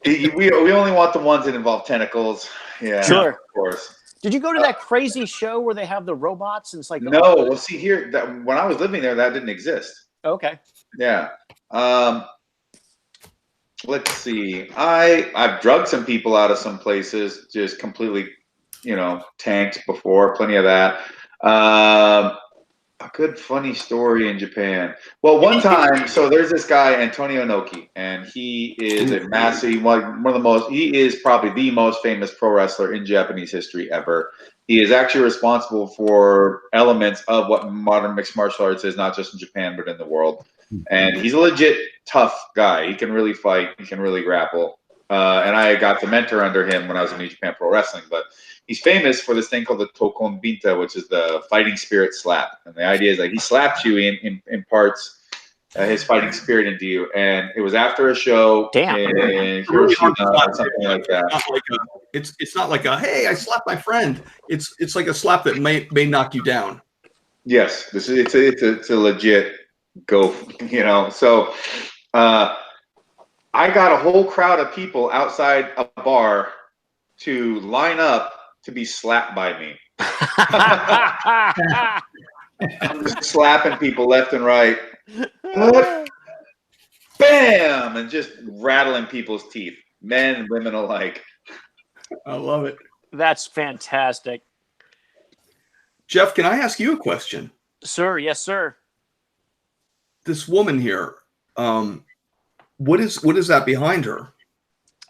We only want the ones that involve tentacles. Yeah, Sure. Of course. Did you go to that crazy show where they have the robots and it's like No, well, see here, when I was living there, that didn't exist. Okay. Yeah. Let's see. I've drugged some people out of some places, just completely, you know, tanked before. Plenty of that. A good funny story in Japan. Well, one time, so there's this guy Antonio Inoki, and he is a massive one of the most. He is probably the most famous pro wrestler in Japanese history ever. He is actually responsible for elements of what modern mixed martial arts is, not just in Japan but in the world. And he's a legit tough guy. He can really fight. He can really grapple. And I got to mentor under him when I was in New Japan Pro Wrestling. But he's famous for this thing called the Tokon Binta, which is the fighting spirit slap. And the idea is like he slaps you in imparts his fighting spirit into you. And it was after a show in Hiroshima or something like that. It's not like a hey, I slapped my friend. It's like a slap that may knock you down. Yes, it's a legit go, you know. So I got a whole crowd of people outside a bar to line up to be slapped by me. I'm just slapping people left and right. Bam! And just rattling people's teeth, men and women alike. I love it. That's fantastic. Jeff, can I ask you a question? Sir, yes, sir. This woman here, what is that behind her?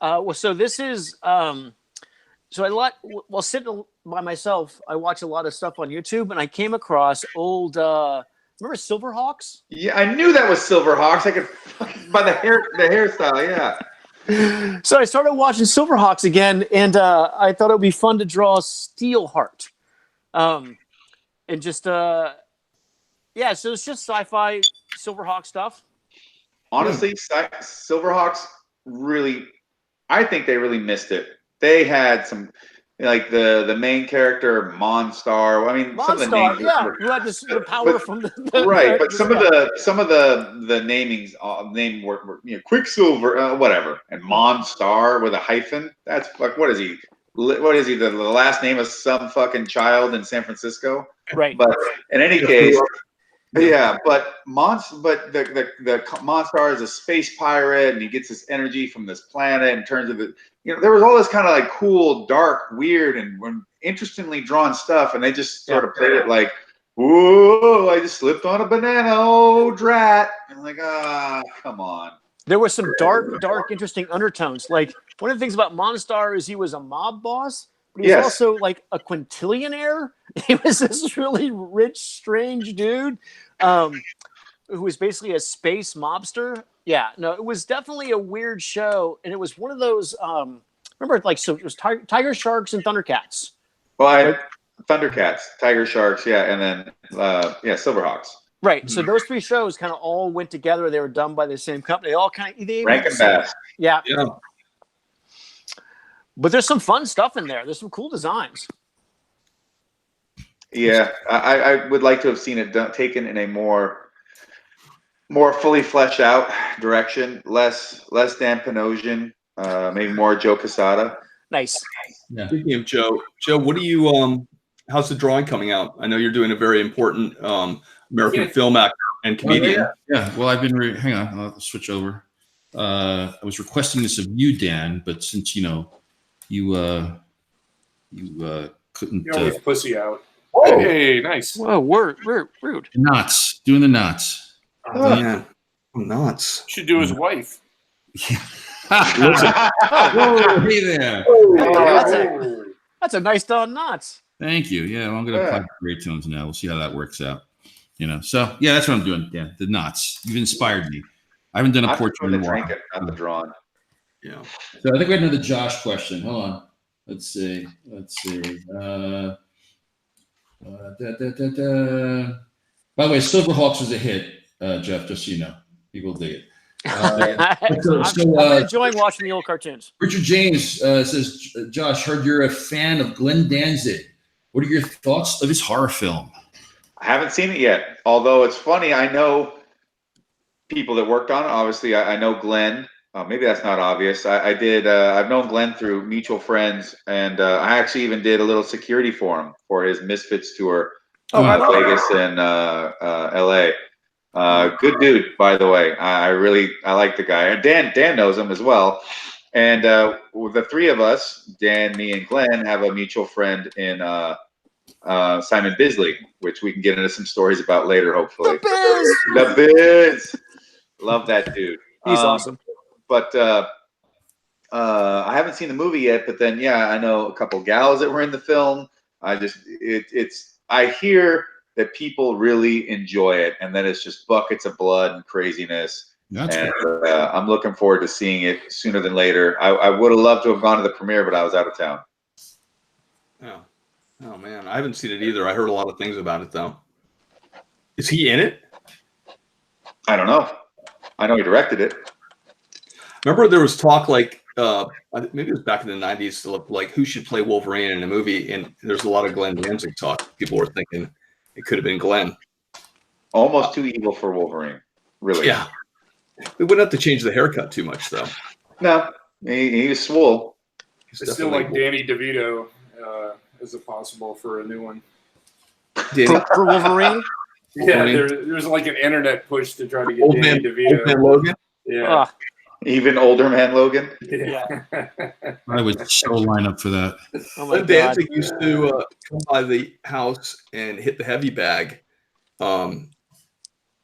Well, so this is so while sitting by myself, I watch a lot of stuff on YouTube, and I came across old. Remember Silverhawks? Yeah, I knew that was Silverhawks. I could by the hairstyle. Yeah. So I started watching Silverhawks again, and I thought it would be fun to draw Steelheart, and just yeah. So it's just sci-fi Silverhawk stuff. Honestly, Silverhawks really, I think they really missed it. They had some, like the main character Monstar. I mean, some of the names, who had the power from the right. But some of the namings were you know, Quicksilver, whatever, and Monstar with a hyphen. That's like, what is he? What is he? The last name of some fucking child in San Francisco, right? But in any case. Yeah, but the Monstar is a space pirate, and he gets his energy from this planet in terms of it. You know, there was all this kind of like cool, dark, weird, and interestingly drawn stuff, and they just sort of played it like, "Whoa, I just slipped on a banana, oh drat!" And I'm like, come on. There were some dark, interesting undertones. Like one of the things about Monstar is he was a mob boss. But he was also like a quintillionaire. He was this really rich, strange dude who was basically a space mobster. Yeah, no, it was definitely a weird show. And it was one of those, remember, like, so it was Tiger Sharks and Thundercats. Well, Thundercats, Tiger Sharks, yeah, and then, Silverhawks. Right, so those three shows kind of all went together. They were done by the same company. They all kind of... Rankin Bass. Yeah. But there's some fun stuff in there. There's some cool designs. Yeah, I would like to have seen it taken in a more fully fleshed out direction, less Dan Panosian, maybe more Joe Quesada. Nice. Yeah. Speaking of Joe, what do you how's the drawing coming out? I know you're doing a very important American film actor and comedian. Yeah. Well, I've been hang on, I'll switch over. I was requesting this of you, Dan, but since you know you couldn't You know, with pussy out. Whoa. Hey, nice. Whoa, rude. knots, doing the knots. Oh, man. I'm nuts. Should do his wife. Whoa, hey there. That's a nice knots. Thank you. Yeah, well, I'm gonna apply great tones now. We'll see how that works out. You know, so yeah, that's what I'm doing. Yeah, the knots. You've inspired me. I haven't done a portrait in a while. Not the drawing. Yeah. So I think we had another Josh question. Hold on. Let's see. By the way, Silverhawks was a hit, Jeff, just so you know. People dig it. I'm enjoying watching the old cartoons. Richard James says, Josh, heard you're a fan of Glenn Danzig. What are your thoughts of his horror film? I haven't seen it yet. Although it's funny, I know people that worked on it. Obviously, I know Glenn. Maybe that's not obvious. I've known Glenn through mutual friends, and I actually even did a little security for him for his Misfits tour, Vegas and LA. Good dude, by the way. I like the guy. And Dan knows him as well. And the three of us, Dan, me, and Glenn, have a mutual friend in Simon Bisley, which we can get into some stories about later, hopefully. The Biz. Love that dude. He's awesome. But I haven't seen the movie yet. But then, yeah, I know a couple gals that were in the film. I hear that people really enjoy it, and then it's just buckets of blood and craziness. I'm looking forward to seeing it sooner than later. I would have loved to have gone to the premiere, but I was out of town. Yeah. Oh man, I haven't seen it either. I heard a lot of things about it though. Is he in it? I don't know. I know he directed it. Remember there was talk like maybe it was back in the 90s, like who should play Wolverine in a movie, and there's a lot of Glenn Danzig talk. People were thinking it could have been Glenn. Almost too evil for Wolverine, really. Yeah. We wouldn't have to change the haircut too much though. No, he was swole. I still like Danny DeVito as a possible for a new one. For Wolverine? Yeah, there's like an internet push to try to get Danny DeVito. Old Man Logan? Yeah. Even older man Logan? Yeah. I would so line up for that. Oh my God. Danzig used to come by the house and hit the heavy bag. And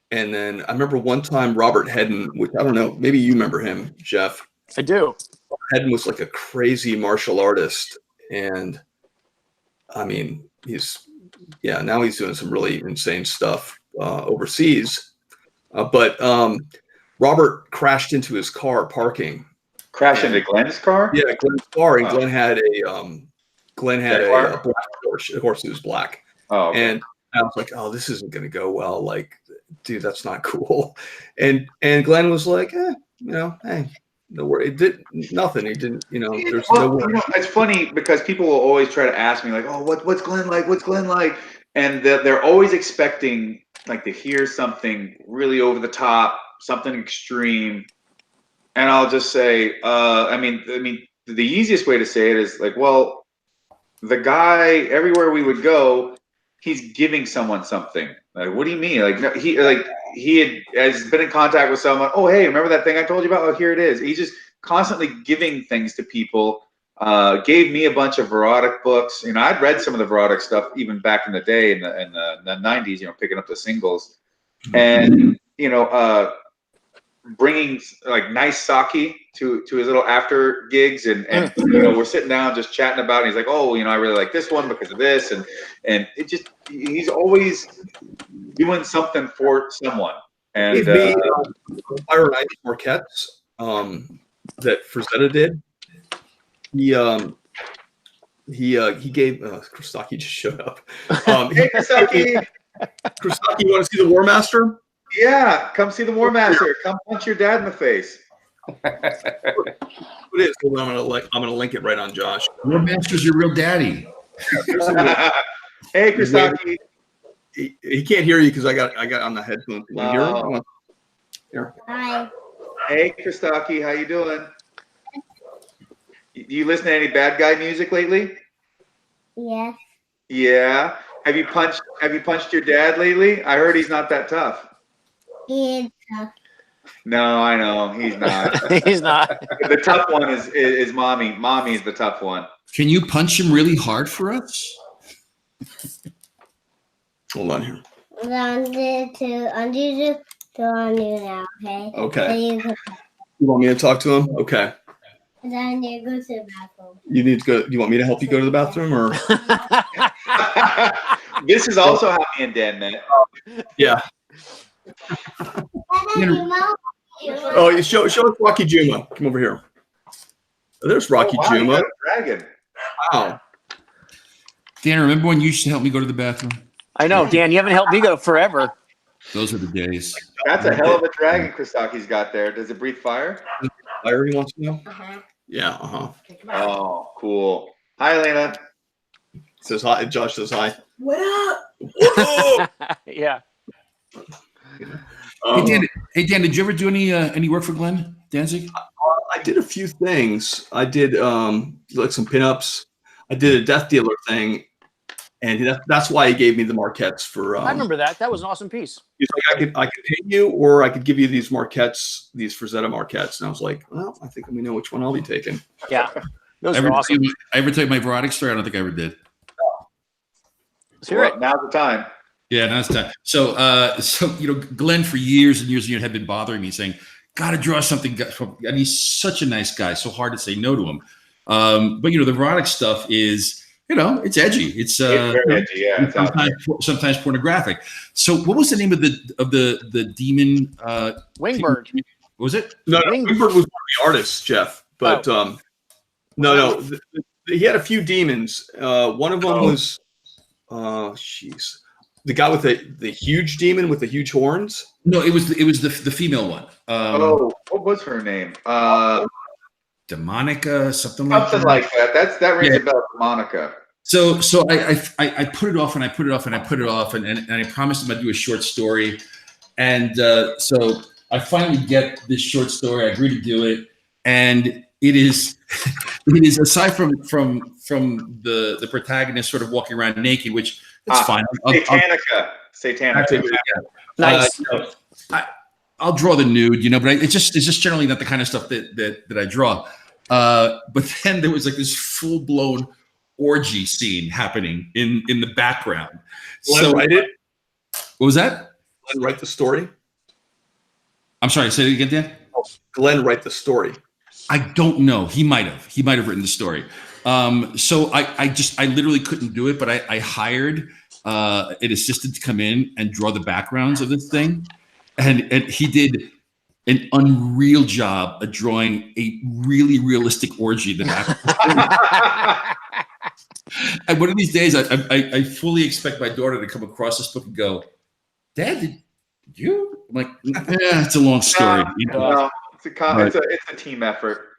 then I remember one time Robert Hedden, which I don't know, maybe you remember him, Jeff. I do. Hedden was like a crazy martial artist. And I mean, now he's doing some really insane stuff overseas. But Robert crashed into his car parking. Crashed into Glenn's car? Yeah, Glenn's car. And Glenn had a black horse. The horse was black. Oh, okay. And I was like, oh, this isn't going to go well. Like, dude, that's not cool. And Glenn was like, hey, no worry. It did nothing. He didn't, there's no worry. It's funny because people will always try to ask me like, oh, what's Glenn like? What's Glenn like? And they're always expecting like to hear something really over the top, something extreme. And I'll just say, I mean, the easiest way to say it is like, well, the guy, everywhere we would go, he's giving someone something. Like, what do you mean? Like, he has been in contact with someone. Oh, hey, remember that thing I told you about? Oh, here it is. He's just constantly giving things to people. Gave me a bunch of Verotic books. I'd read some of the Verotic stuff even back in the day in the 90s. Picking up the singles, and bringing like nice sake to his little after gigs, and we're sitting down just chatting about it. And he's like, oh, I really like this one because of this, and it just he's always doing something for someone. And Iron Ice Marquettes that Frazetta did. He gave Kristaki just showed up. Hey, Kristaki. Kristaki, you want to see the Warmaster? Yeah, come see the Warmaster. Come punch your dad in the face. It is. I'm gonna link it right on Josh. Warmaster's your real daddy. Hey, Kristaki. He can't hear you because I got on the headphones. Can you hear him? Here. Hi. Hey, Kristaki, how you doing? Do you listen to any bad guy music lately? Yes. Yeah. Have you punched your dad lately? I heard he's not that tough. He is tough. No, I know he's not. He's not. The tough one is mommy. Mommy is the tough one. Can you punch him really hard for us? Hold on here. undo now, okay? Okay. So you can, You want me to talk to him? Okay. and then you go to the bathroom. You need to go. You want me to help you go to the bathroom, or? This is also how me and Dan met. Yeah. Oh, you show us Rocky Juma. Come over here. Oh, there's Rocky Oh, wow, you Juma. got a dragon. Wow. Dan, remember when you used to help me go to the bathroom? I know, Dan. You haven't helped me go forever. Those are the days. That's a hell of a dragon Kristaki's got there. Does it breathe fire? Fire, he wants to know. Uh-huh. Yeah. Oh, cool. Hi, Elena. Says hi. Josh says hi. What up? Yeah. Hey Dan, did you ever do any work for Glenn Danzig? I did a few things. I did like some pinups. I did a Death Dealer thing, and that's why he gave me the Marquettes for. I remember that. That was an awesome piece. He's like, I could pay you, or I could give you these Marquettes, these Frazetta Marquettes. And I was like, well, I think we know which one I'll be taking. Yeah. Those are awesome. I ever tell you my erotic story? I don't think I ever did. Let's hear it. Now's the time. Yeah, now it's time. So Glenn for years and years and years had been bothering me, saying, "Got to draw something." And he's such a nice guy, so hard to say no to him. But the erotic stuff is, it's edgy. It's very edgy. Yeah. It's out there. sometimes pornographic. So, what was the name of the demon? Wingbird. What was it? No, Wingbird was one of the artists, Jeff. But no, he had a few demons. One of them was, the guy with the huge demon with the huge horns. No, it was the female one. What was her name? Demonica, something like that. That rings a bell, Monica. So I put it off and I put it off and I put it off and I promised him I'd do a short story, and so I finally get this short story. I agree to do it, and it is aside from the protagonist sort of walking around naked, which it's fine. Satanica. Nice. I'll draw the nude, but it's just generally not the kind of stuff that I draw. But then there was like this full blown orgy scene happening in the background. Glenn write it? What was that? Glenn write the story? I'm sorry, say it again, Dan? Glenn write the story. I don't know. He might have written the story. So I literally couldn't do it, but I hired an assistant to come in and draw the backgrounds of this thing. And he did an unreal job of drawing a really realistic orgy that happened. And one of these days, I fully expect my daughter to come across this book and go, "Dad, did you?" I'm like, "Yeah, it's a long story." No, it's a team effort.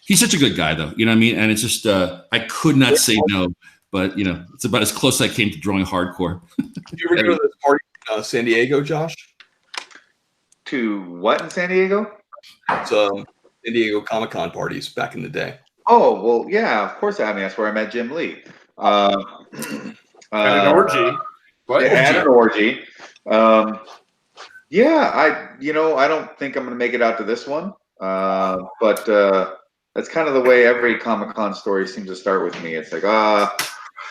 He's such a good guy, though. You know what I mean? And it's just I could not say no, but it's about as close as I came to drawing hardcore. Did you ever go to this party in San Diego, Josh? To what in San Diego? It's San Diego Comic-Con parties back in the day. Oh, well, yeah, of course I mean, that's where I met Jim Lee. At an orgy. What? At an orgy. Yeah, I don't think I'm going to make it out to this one. But that's kind of the way every Comic-Con story seems to start with me. It's like,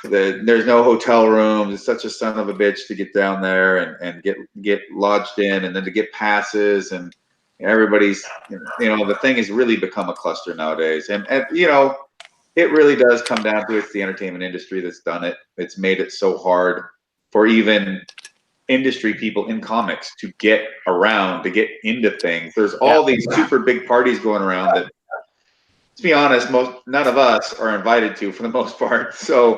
there's no hotel rooms. It's such a son of a bitch to get down there and get lodged in, and then to get passes, and everybody's, the thing has really become a cluster nowadays. And it really does come down to it's the entertainment industry that's done it. It's made it so hard for even industry people in comics to get around, to get into things. There's all these super big parties going around that, to be honest, none of us are invited to for the most part. So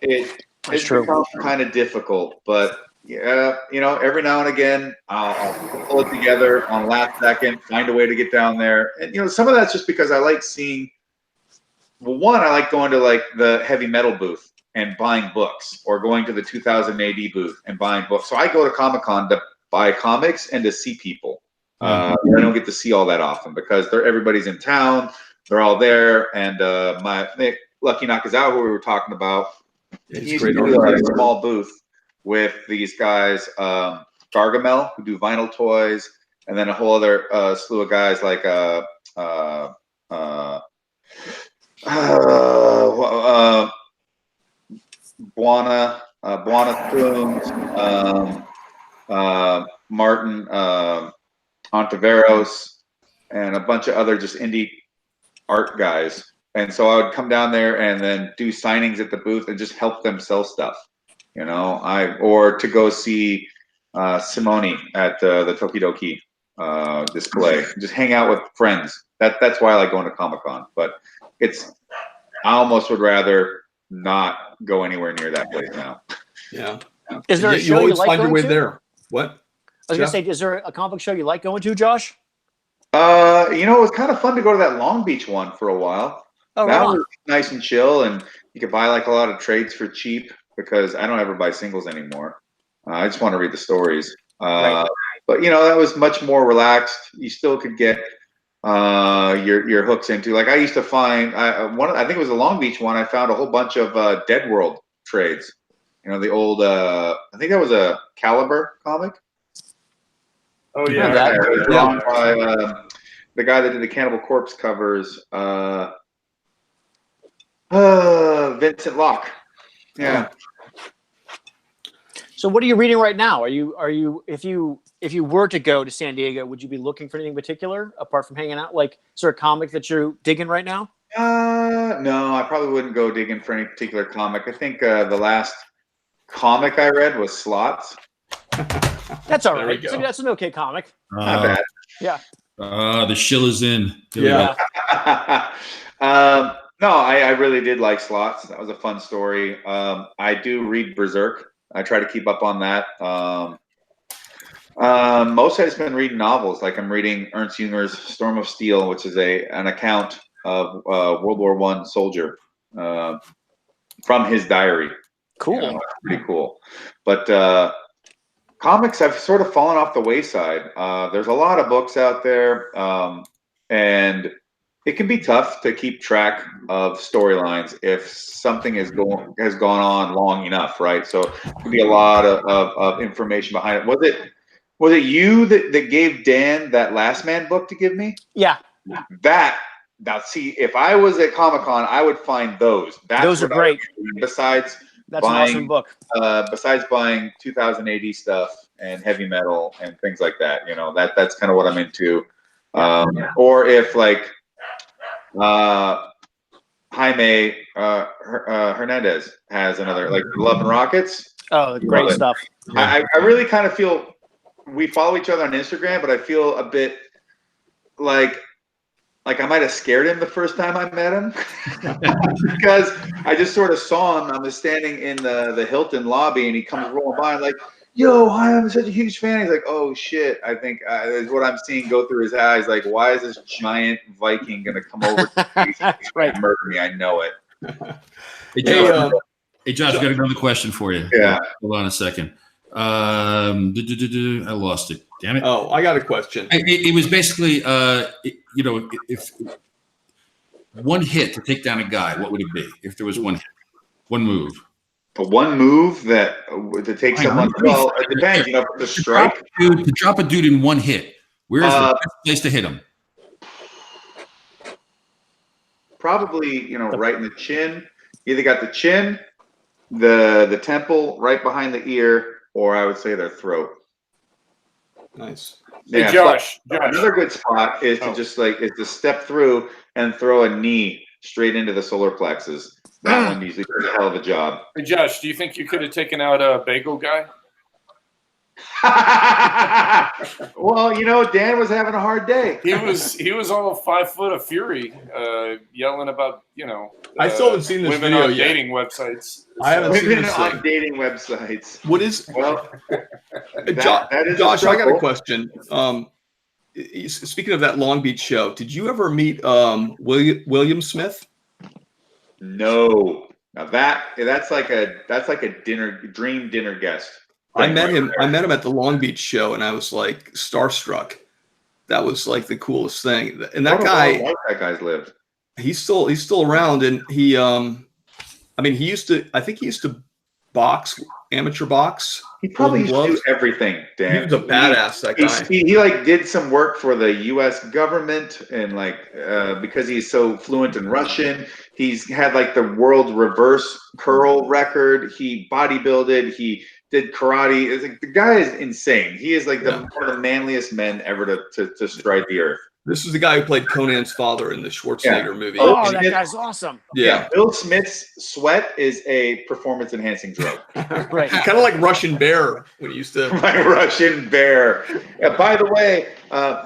it's become kind of difficult. But every now and again, I'll pull it together on last second, find a way to get down there. And some of that's just because I like seeing. Well, one, I like going to like the heavy metal booth and buying books, or going to the 2000 AD booth and buying books. So I go to Comic-Con to buy comics and to see people. I don't get to see all that often because everybody's in town. They're all there. And Lucky Nakazawa, who we were talking about, he's a small booth with these guys, Gargamel, who do vinyl toys, and then a whole other slew of guys like Buana Plumes, Martin Ontiveros, and a bunch of other just indie art guys. And so I would come down there and then do signings at the booth and just help them sell stuff, or to go see Simone at the Tokidoki display, just hang out with friends. That's why I like going to Comic-Con. But I almost would rather not go anywhere near that place now. Yeah. Is there a you show you always like find your going way to? there. What? I was gonna say, is there a comic book show you like going to, Josh? It was kind of fun to go to that Long Beach one for a while. Oh, That right was on. nice and chill, and you could buy like a lot of trades for cheap because I don't ever buy singles anymore. I just want to read the stories. Right. But that was much more relaxed. You still could get your hooks into. Like I used to find I think it was the Long Beach one. I found a whole bunch of Dead World trades. The old I think that was a Caliber comic. Oh Yeah, yeah. that- It was drawn by the guy that did the Cannibal Corpse covers, Vincent Locke. Yeah. So what are you reading right now? Are you if you were to go to San Diego, would you be looking for anything in particular apart from hanging out? Like, is there a comic that you're digging right now? No, I probably wouldn't go digging for any particular comic. I think the last comic I read was Slots. That's all There we right. go. So that's an okay comic. Not bad. Yeah. The shill is in. There we Yeah. go. No, I really did like Slots. That was a fun story. I do read Berserk. I try to keep up on that. Most I've been reading novels. Like I'm reading Ernst Junger's Storm of Steel, which is an account of World War I soldier from his diary. Cool. Pretty cool. But comics, I've sort of fallen off the wayside. There's a lot of books out there, and it can be tough to keep track of storylines if something has gone on long enough, right? So it can be a lot of information behind it. Was it you that gave Dan that Last Man book to give me? Yeah. Now see, if I was at Comic-Con, I would find those. Those are great. Besides That's an awesome book. besides buying 2000 AD stuff and heavy metal and things like that, that's kind of what I'm into. Or if like Jaime Hernandez has another, like Love and Rockets. Oh, great stuff. I really kind of feel we follow each other on Instagram, but I feel a bit like I might have scared him the first time I met him because I just sort of saw him. I was standing in the Hilton lobby, and he comes rolling by, and like, "Yo, hi, I'm such a huge fan." He's like, "Oh shit!" I think is what I'm seeing go through his eyes. Like, why is this giant Viking gonna come over to me and murder me? I know it. Hey, Josh, I've got another question for you. Yeah. Hold on a second. I lost it. Damn it. Oh, I got a question. It was basically, if one hit to take down a guy, what would it be? If there was one hit, one move. But one move to take someone. Well, it depends. The strike. To drop a dude in one hit. Where is the best place to hit him? Probably, right in the chin. Either got the chin, the temple, right behind the ear, or I would say their throat. Nice. Yeah, Hey, Josh. another good spot is to just to step through and throw a knee straight into the solar plexus. That one usually does a hell of a job. Hey, Josh, do you think you could have taken out a bagel guy? Well, Dan was having a hard day. He was all 5 foot of fury, yelling about I still haven't seen this women video on yet. dating websites. I haven't seen Women this on thing. dating websites. What is Well, that is Josh? I got a struggle. question. Speaking of that Long Beach show, did you ever meet William Smith? No. Now that's like a dream dinner guest. I met him at the Long Beach show, and I was like starstruck. That was like the coolest thing. And that guy, that guy's lived. he's still around, and he I think he used to box, amateur box. He probably used to do gloves. everything, Dan. He was a badass, that guy. He like did some work for the U.S. government, and like because he's so fluent in Russian, he's had like the world reverse curl record. He bodybuilded. He did karate. It's like, the guy is insane. He is like one of the manliest men ever to stride the earth. This is the guy who played Conan's father in the Schwarzenegger movie. Oh, that guy's awesome. Yeah, Bill Smith's sweat is a performance-enhancing drug. Right. Kind of like Russian Bear when he used to. My Russian Bear. By the way,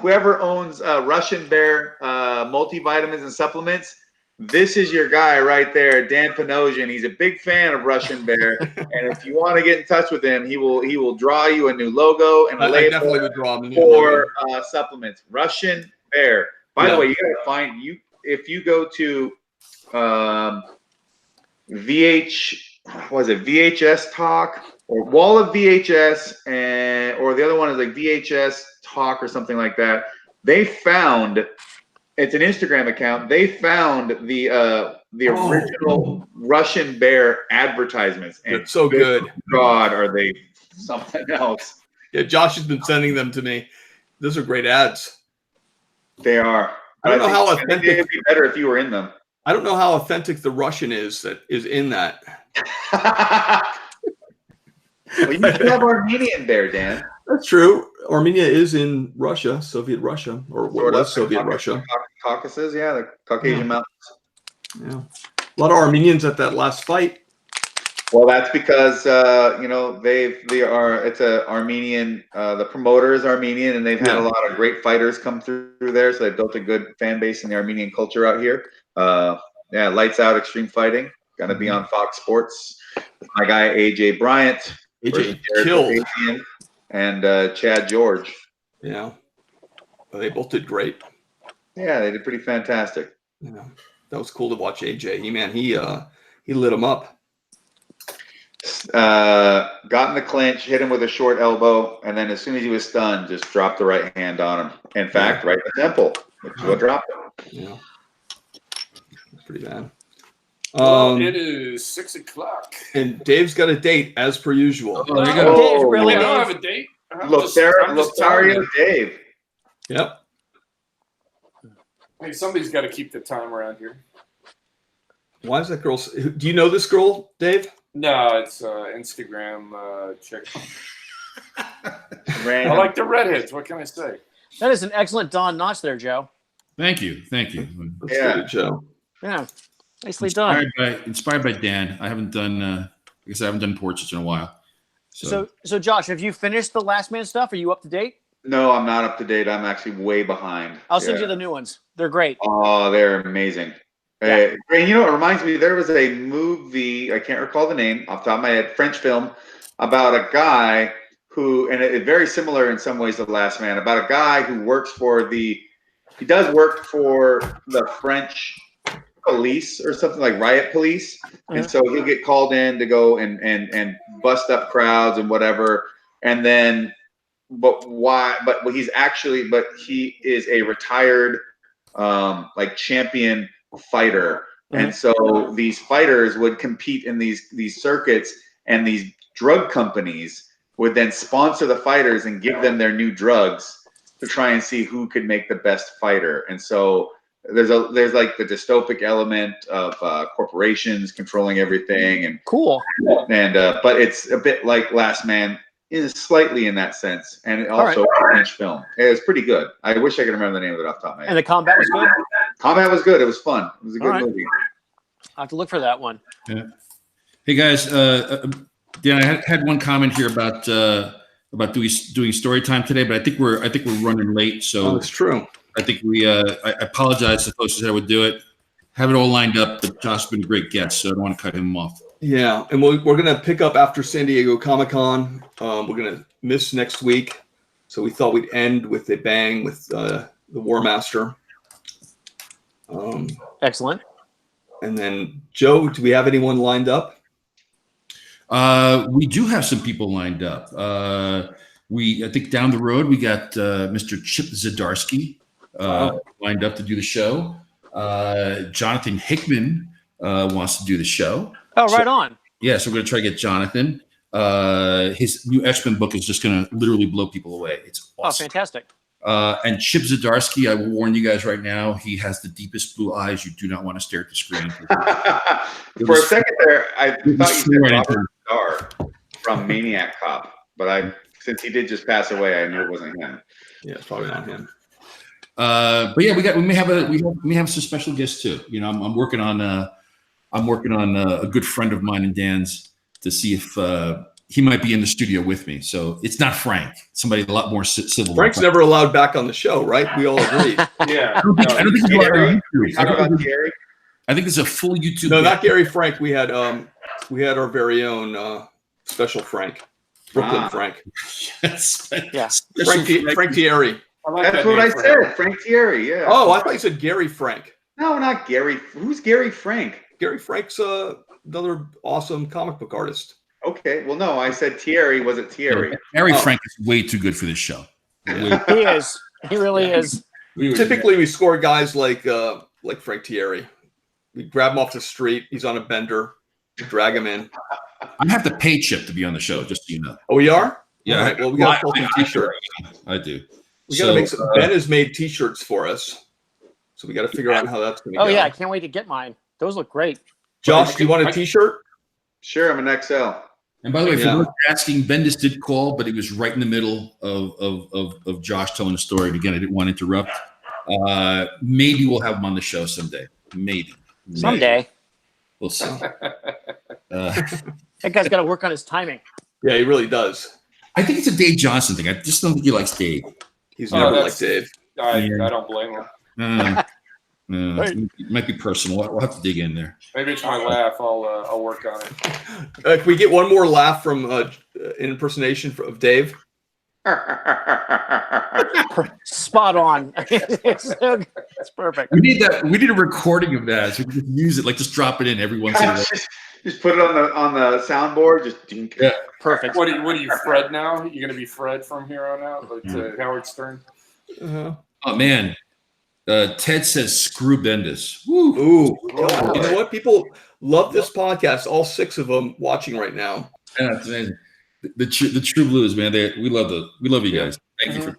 whoever owns Russian Bear multivitamins and supplements, this is your guy right there, Dan Panosian. He's a big fan of Russian Bear, and if you want to get in touch with him, he will draw you a new logo and a I label definitely would draw him a new for logo. supplements. Russian Bear. By the way, you gotta find you if you go to VHS Talk or Wall of VHS, or the other one is like VHS Talk or something like that. They found, it's an Instagram account. They found the original Russian Bear advertisements. And it's so good. God, are they something else? Yeah, Josh has been sending them to me. Those are great ads. They are. I don't know how I think authentic. it'd be better if you were in them. I don't know how authentic the Russian is that is in that. Well, you should have Armenian Bear, Dan. That's true. Armenia is in Russia, Soviet Russia, or what was Soviet Russia. Caucasus, yeah, the Caucasian Mountains. Yeah, a lot of Armenians at that last fight. Well, that's because it's a Armenian. The promoter is Armenian, and they've had a lot of great fighters come through there, so they built a good fan base in the Armenian culture out here. Lights out extreme fighting. Going to be on Fox Sports with my guy AJ Bryant, AJ killed, and Chad George. Yeah, well, they both did great. Yeah, they did pretty fantastic. Yeah, that was cool to watch AJ. He lit him up. Got in the clinch, hit him with a short elbow, and then as soon as he was stunned, just dropped the right hand on him. In fact, right in the temple, which is what dropped him. Yeah, pretty bad. It is 6 o'clock, and Dave's got a date as per usual. Oh, there you go. Dave, really? I don't Dave? have a date. Lothario Dave. Yep. Hey, somebody's got to keep the time around here. Why is that girl? Do you know this girl, Dave? No, it's Instagram chick. I Random. like the redheads. What can I say? That is an excellent Don Notch there, Joe. Thank you. That's Yeah. good, Joe. Yeah, nicely done. Inspired by Dan. I haven't done portraits in a while. So Josh, have you finished the Last Man stuff? Are you up to date? No, I'm not up to date. I'm actually way behind. I'll send you the new ones. They're great. Oh, they're amazing. Yeah. And you know, it reminds me, there was a movie, I can't recall the name off the top of my head, French film, about a guy who, and it's very similar in some ways to The Last Man, about a guy who works for he does work for the French police or something like riot police. And so he'll get called in to go and bust up crowds and whatever. And then, he is a retired champion fighter. And so these fighters would compete in these circuits, and these drug companies would then sponsor the fighters and give them their new drugs to try and see who could make the best fighter. And so there's like the dystopic element of corporations controlling everything, and cool. And but it's a bit like Last Man, is slightly in that sense, and also a French film. It was pretty good. I wish I could remember the name of it off the top of my head. And the combat was good? Combat was good. It was fun. It was a good movie. I'll have to look for that one. Yeah. Hey guys, Dan, I had one comment here about doing story time today, but I think we're running late. So that's true. I think I apologize to folks that I would do it. Have it all lined up. But Josh has been a great guest, so I don't want to cut him off. Yeah, and we're going to pick up after San Diego Comic-Con. We're going to miss next week, so we thought we'd end with a bang with the Warmaster. Excellent. And then, Joe, do we have anyone lined up? We do have some people lined up. I think down the road we got Mr. Chip Zdarsky lined up to do the show. Jonathan Hickman wants to do the show. Oh, right on. Yeah, so we're going to try to get Jonathan. His new X-Men book is just going to literally blow people away. It's Oh, awesome. fantastic. And Chip Zdarsky, I will warn you guys right now, he has the deepest blue eyes. You do not want to stare at the screen. For a second there, I thought you said right Robert Starr from Maniac Cop, but since he did just pass away, I knew it wasn't him. Yeah, it's probably not him. But yeah, we may have some special guests too. You know, I'm working on a good friend of mine and Dan's to see if he might be in the studio with me. So it's not Frank. Somebody a lot more civil. Frank's never allowed back on the show, right? We all agreed. Yeah. I don't think he's allowed on YouTube. Talk about Thierry. I think there's a full YouTube. No, not Gary Frank. We had our very own special Frank, Brooklyn Frank, Yes. Yeah. Frank Thierry. I like That's that what name, I Frank. said, Frank Thierry. Yeah. Oh, I thought you said Gary Frank. No, not Gary. Who's Gary Frank? Gary Frank's another awesome comic book artist. Okay. Well, no, I said Thierry. Was it Thierry? Harry Frank is way too good for this show. He is. He really is. Typically, we score guys like Frank Thierry. We grab him off the street. He's on a bender. Drag him in. I have to pay Chip to be on the show, just so you know. Oh, we are? Yeah. All right, well, we got a fucking t-shirt. I do. We got to make some. Ben has made t-shirts for us, so we got to figure out how that's going to Oh go. yeah, I can't wait to get mine. Those look great. Josh, do you want a t-shirt? Sure, I'm an XL. And by the way, for Yeah. those asking, Bendis did call, but he was right in the middle of Josh telling a story. And again, I didn't want to interrupt. Maybe we'll have him on the show someday. Maybe. Someday. We'll see. That guy's got to work on his timing. Yeah, he really does. I think it's a Dave Johnson thing. I just don't think he likes Dave. He's Oh, never that's- like Dave. I don't blame him. It might be personal. We'll have to dig in there. Maybe it's my laugh. I'll work on it. Can we get one more laugh from impersonation of Dave? Spot on. It's perfect. We need that. We need a recording of that. So we can just use it, like just drop it in every once in a while. Just put it on the soundboard. Just dink. Yeah. Perfect. What are you, Fred now? You're going to be Fred from here on out, like Howard Stern? Uh-huh. Oh man, Ted says screw Bendis. Woo. Ooh, God. You know what? People love this podcast. All 6 of them watching right now. Yeah, it's amazing. The True Blues, man. We love you guys. Thank you for that.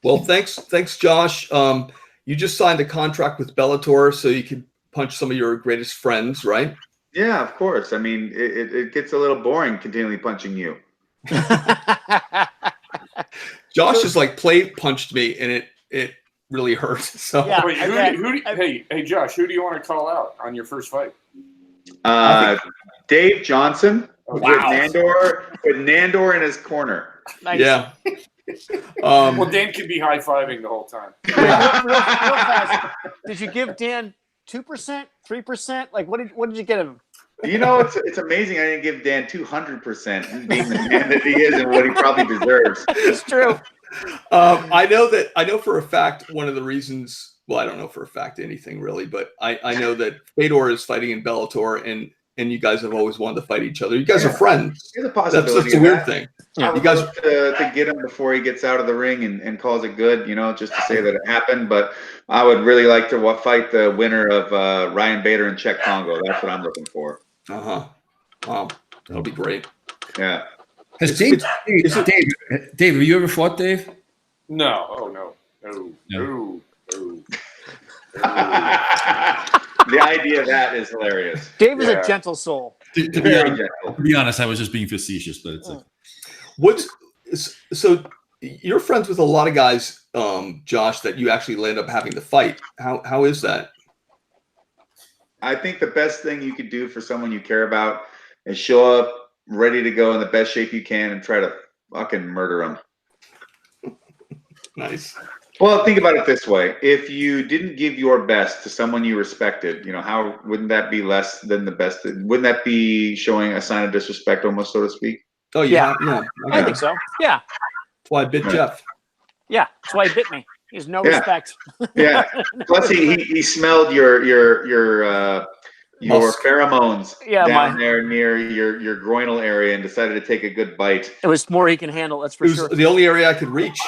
Well, thanks, Josh. You just signed a contract with Bellator, so you can punch some of your greatest friends, right? Yeah, of course. I mean, it gets a little boring continually punching you. Josh has like play punched me, and it really hurt. So Yeah. Wait, hey, Josh, who do you want to call out on your first fight? Dave Johnson Wow. with Nandor in his corner. Nice. yeah. Well, Dan could be high-fiving the whole time. Real fast. Did you give Dan 2%, 3%? Like what did you get him? You know, it's amazing. I didn't give Dan 200%, being the man that he is and what he probably deserves. It's true. I know for a fact one of the reasons. Well, I don't know for a fact anything really, but I know that Fedor is fighting in Bellator, and you guys have always wanted to fight each other. You guys are friends. There's a possibility. That's a weird thing. I would You guys- love to get him before he gets out of the ring and calls it good, just to say that it happened. But I would really like to fight the winner of Ryan Bader and Czech Congo. That's what I'm looking for. Wow, that'll be great. Yeah. Has Dave, have you ever fought Dave? No. Oh, no. No. The idea of that is hilarious. Dave is Yeah. a gentle soul. To be Very honest, gentle. I was just being facetious, but it's So you're friends with a lot of guys, Josh, that you actually land up having to fight. How is that? I think the best thing you could do for someone you care about is show up ready to go in the best shape you can and try to fucking murder them. Nice. Well, think about it this way. If you didn't give your best to someone you respected, how wouldn't that be less than the best? Wouldn't that be showing a sign of disrespect almost, so to speak? Oh Yeah. yeah. I think so. Yeah. That's why I bit Jeff. Yeah. That's why he bit me. He has no Yeah. respect. Yeah. Plus, he smelled your pheromones down there near your groinal area and decided to take a good bite. It was more he can handle, that's for It was sure. the only area I could reach.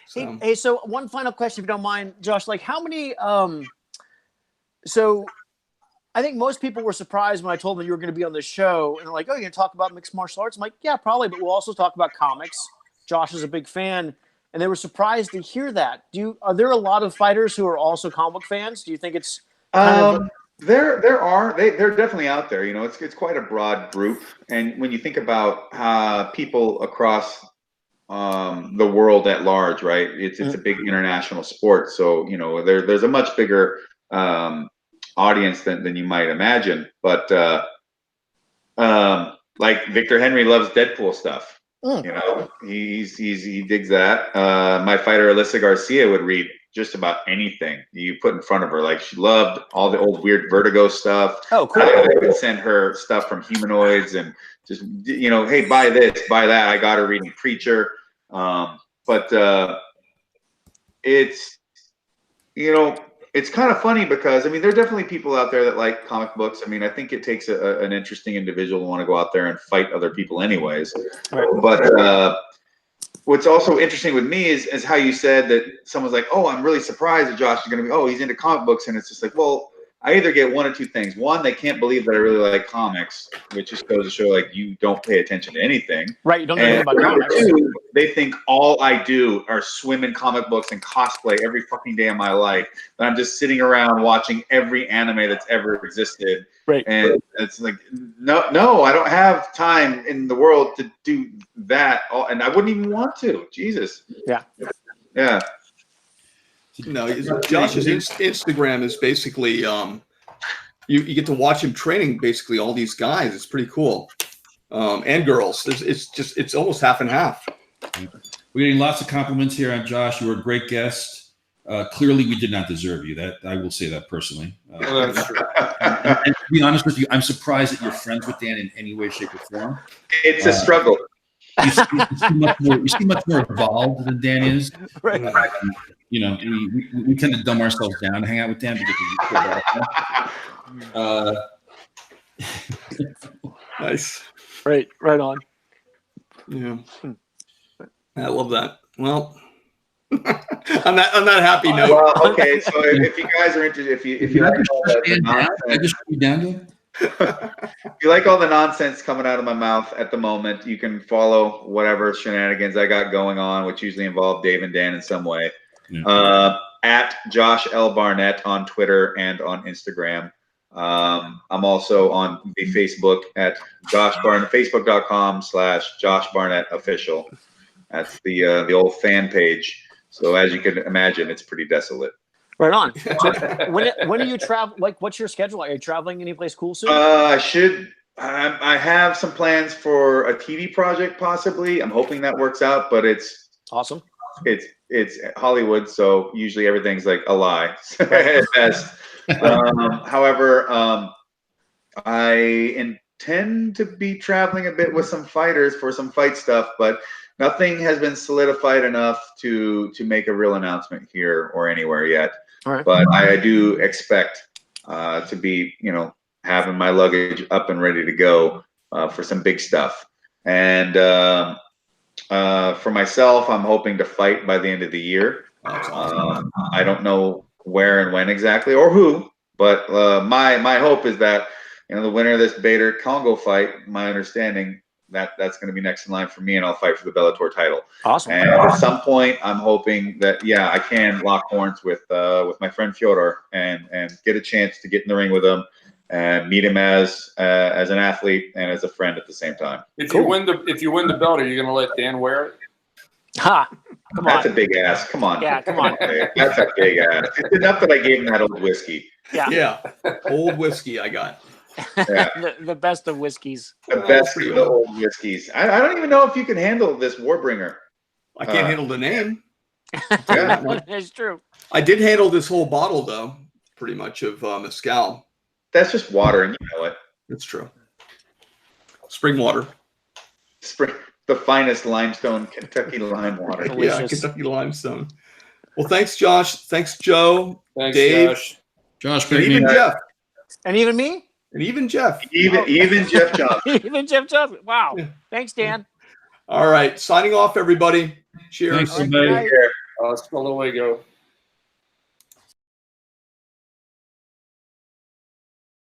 So. Hey, so one final question, if you don't mind, Josh. Like, how many? So, I think most people were surprised when I told them you were going to be on this show, and they're like, "Oh, you're going to talk about mixed martial arts?" I'm like, "Yeah, probably, but we'll also talk about comics." Josh is a big fan, and they were surprised to hear that. Are there a lot of fighters who are also comic book fans? Do you think it's kind of they're definitely out there. You know, it's quite a broad group, and when you think about people across the world at large, right? It's a big international sport, so you know there's a much bigger audience than you might imagine. But like Victor Henry loves Deadpool stuff. You know, he digs that. My fighter Alyssa Garcia would read just about anything you put in front of her. Like she loved all the old weird Vertigo stuff. Oh, cool. I would send her stuff from Humanoids and just, you know, hey, buy this, buy that. I got her reading Preacher. But it's, you know, it's kind of funny because, I mean, there are definitely people out there that like comic books. I mean, I think it takes an interesting individual to want to go out there and fight other people anyways. Right. But what's also interesting with me is how you said that someone's like, oh, I'm really surprised that Josh is going to be, oh, he's into comic books. And it's just like, well, I either get one or two things. One, they can't believe that I really like comics, which just goes to show like you don't pay attention to anything. Right, you don't know anything about number comics. two, they think all I do are swim in comic books and cosplay every fucking day of my life. And I'm just sitting around watching every anime that's ever existed. Right. And it's like, no, I don't have time in the world to do that. And I wouldn't even want to. Jesus. Yeah. Yeah. No, Josh's Instagram is basically you get to watch him training basically all these guys. It's pretty cool, and girls. It's almost half and half. We're getting lots of compliments here on Josh. You were a great guest. Clearly, we did not deserve you. That I will say that personally. Well, that's true. And to be honest with you, I'm surprised that you're friends with Dan in any way, shape, or form. It's a struggle. You seem much more evolved than Dan is. Right. You know, we tend to dumb ourselves down to hang out with Dan because Nice. Right on. Yeah, I love that. Well, on that happy note. Well, okay. So if you guys are interested, if you like all the nonsense, if you like all the nonsense coming out of my mouth at the moment, you can follow whatever shenanigans I got going on, which usually involve Dave and Dan in some way. Yeah. At Josh L. Barnett on Twitter and on Instagram. I'm also on the Facebook at Josh Barnett, Facebook.com/Josh Barnett Official. That's the old fan page. So as you can imagine, it's pretty desolate. Right on. So when do you travel? Like, what's your schedule? Are you traveling anyplace cool soon? I have some plans for a TV project, possibly. I'm hoping that works out, but it's awesome. It's Hollywood, so usually everything's like a lie at best. However, I intend to be traveling a bit with some fighters for some fight stuff, but nothing has been solidified enough to make a real announcement here or anywhere yet. All right. But I do expect to be, you know, having my luggage up and ready to go for some big stuff. And for myself, I'm hoping to fight by the end of the year. I don't know where and when exactly or who, but my hope is that, you know, the winner of this Bader Congo fight, my understanding that's going to be next in line for me, and I'll fight for the Bellator title. Awesome. And at some point, I'm hoping that I can lock horns with my friend Fyodor and get a chance to get in the ring with him and meet him as an athlete and as a friend at the same time. If you win the belt, are you going to let Dan wear it? Ha! Come on. That's a big ass. Come on. Yeah, come on. That's a big ass. It's enough that I gave him that old whiskey. Yeah. Old whiskey I got. Yeah. the best of whiskeys. The best of the old whiskeys. I don't even know if you can handle this Warbringer. I can't handle the name. Yeah. It's true. I did handle this whole bottle though, pretty much of mezcal. That's just water, and you know it. That's true. Spring water. The finest limestone Kentucky lime water. Delicious. Yeah, Kentucky limestone. Well, thanks, Josh. Thanks, Joe. Thanks, Dave. Josh, And great even meeting. Jeff. And even me? And even Jeff. Even Jeff Johnson. Even Jeff Johnson. Wow. Yeah. Thanks, Dan. All right. Signing off, everybody. Cheers. Thanks, All right, everybody. good night. Hasta luego.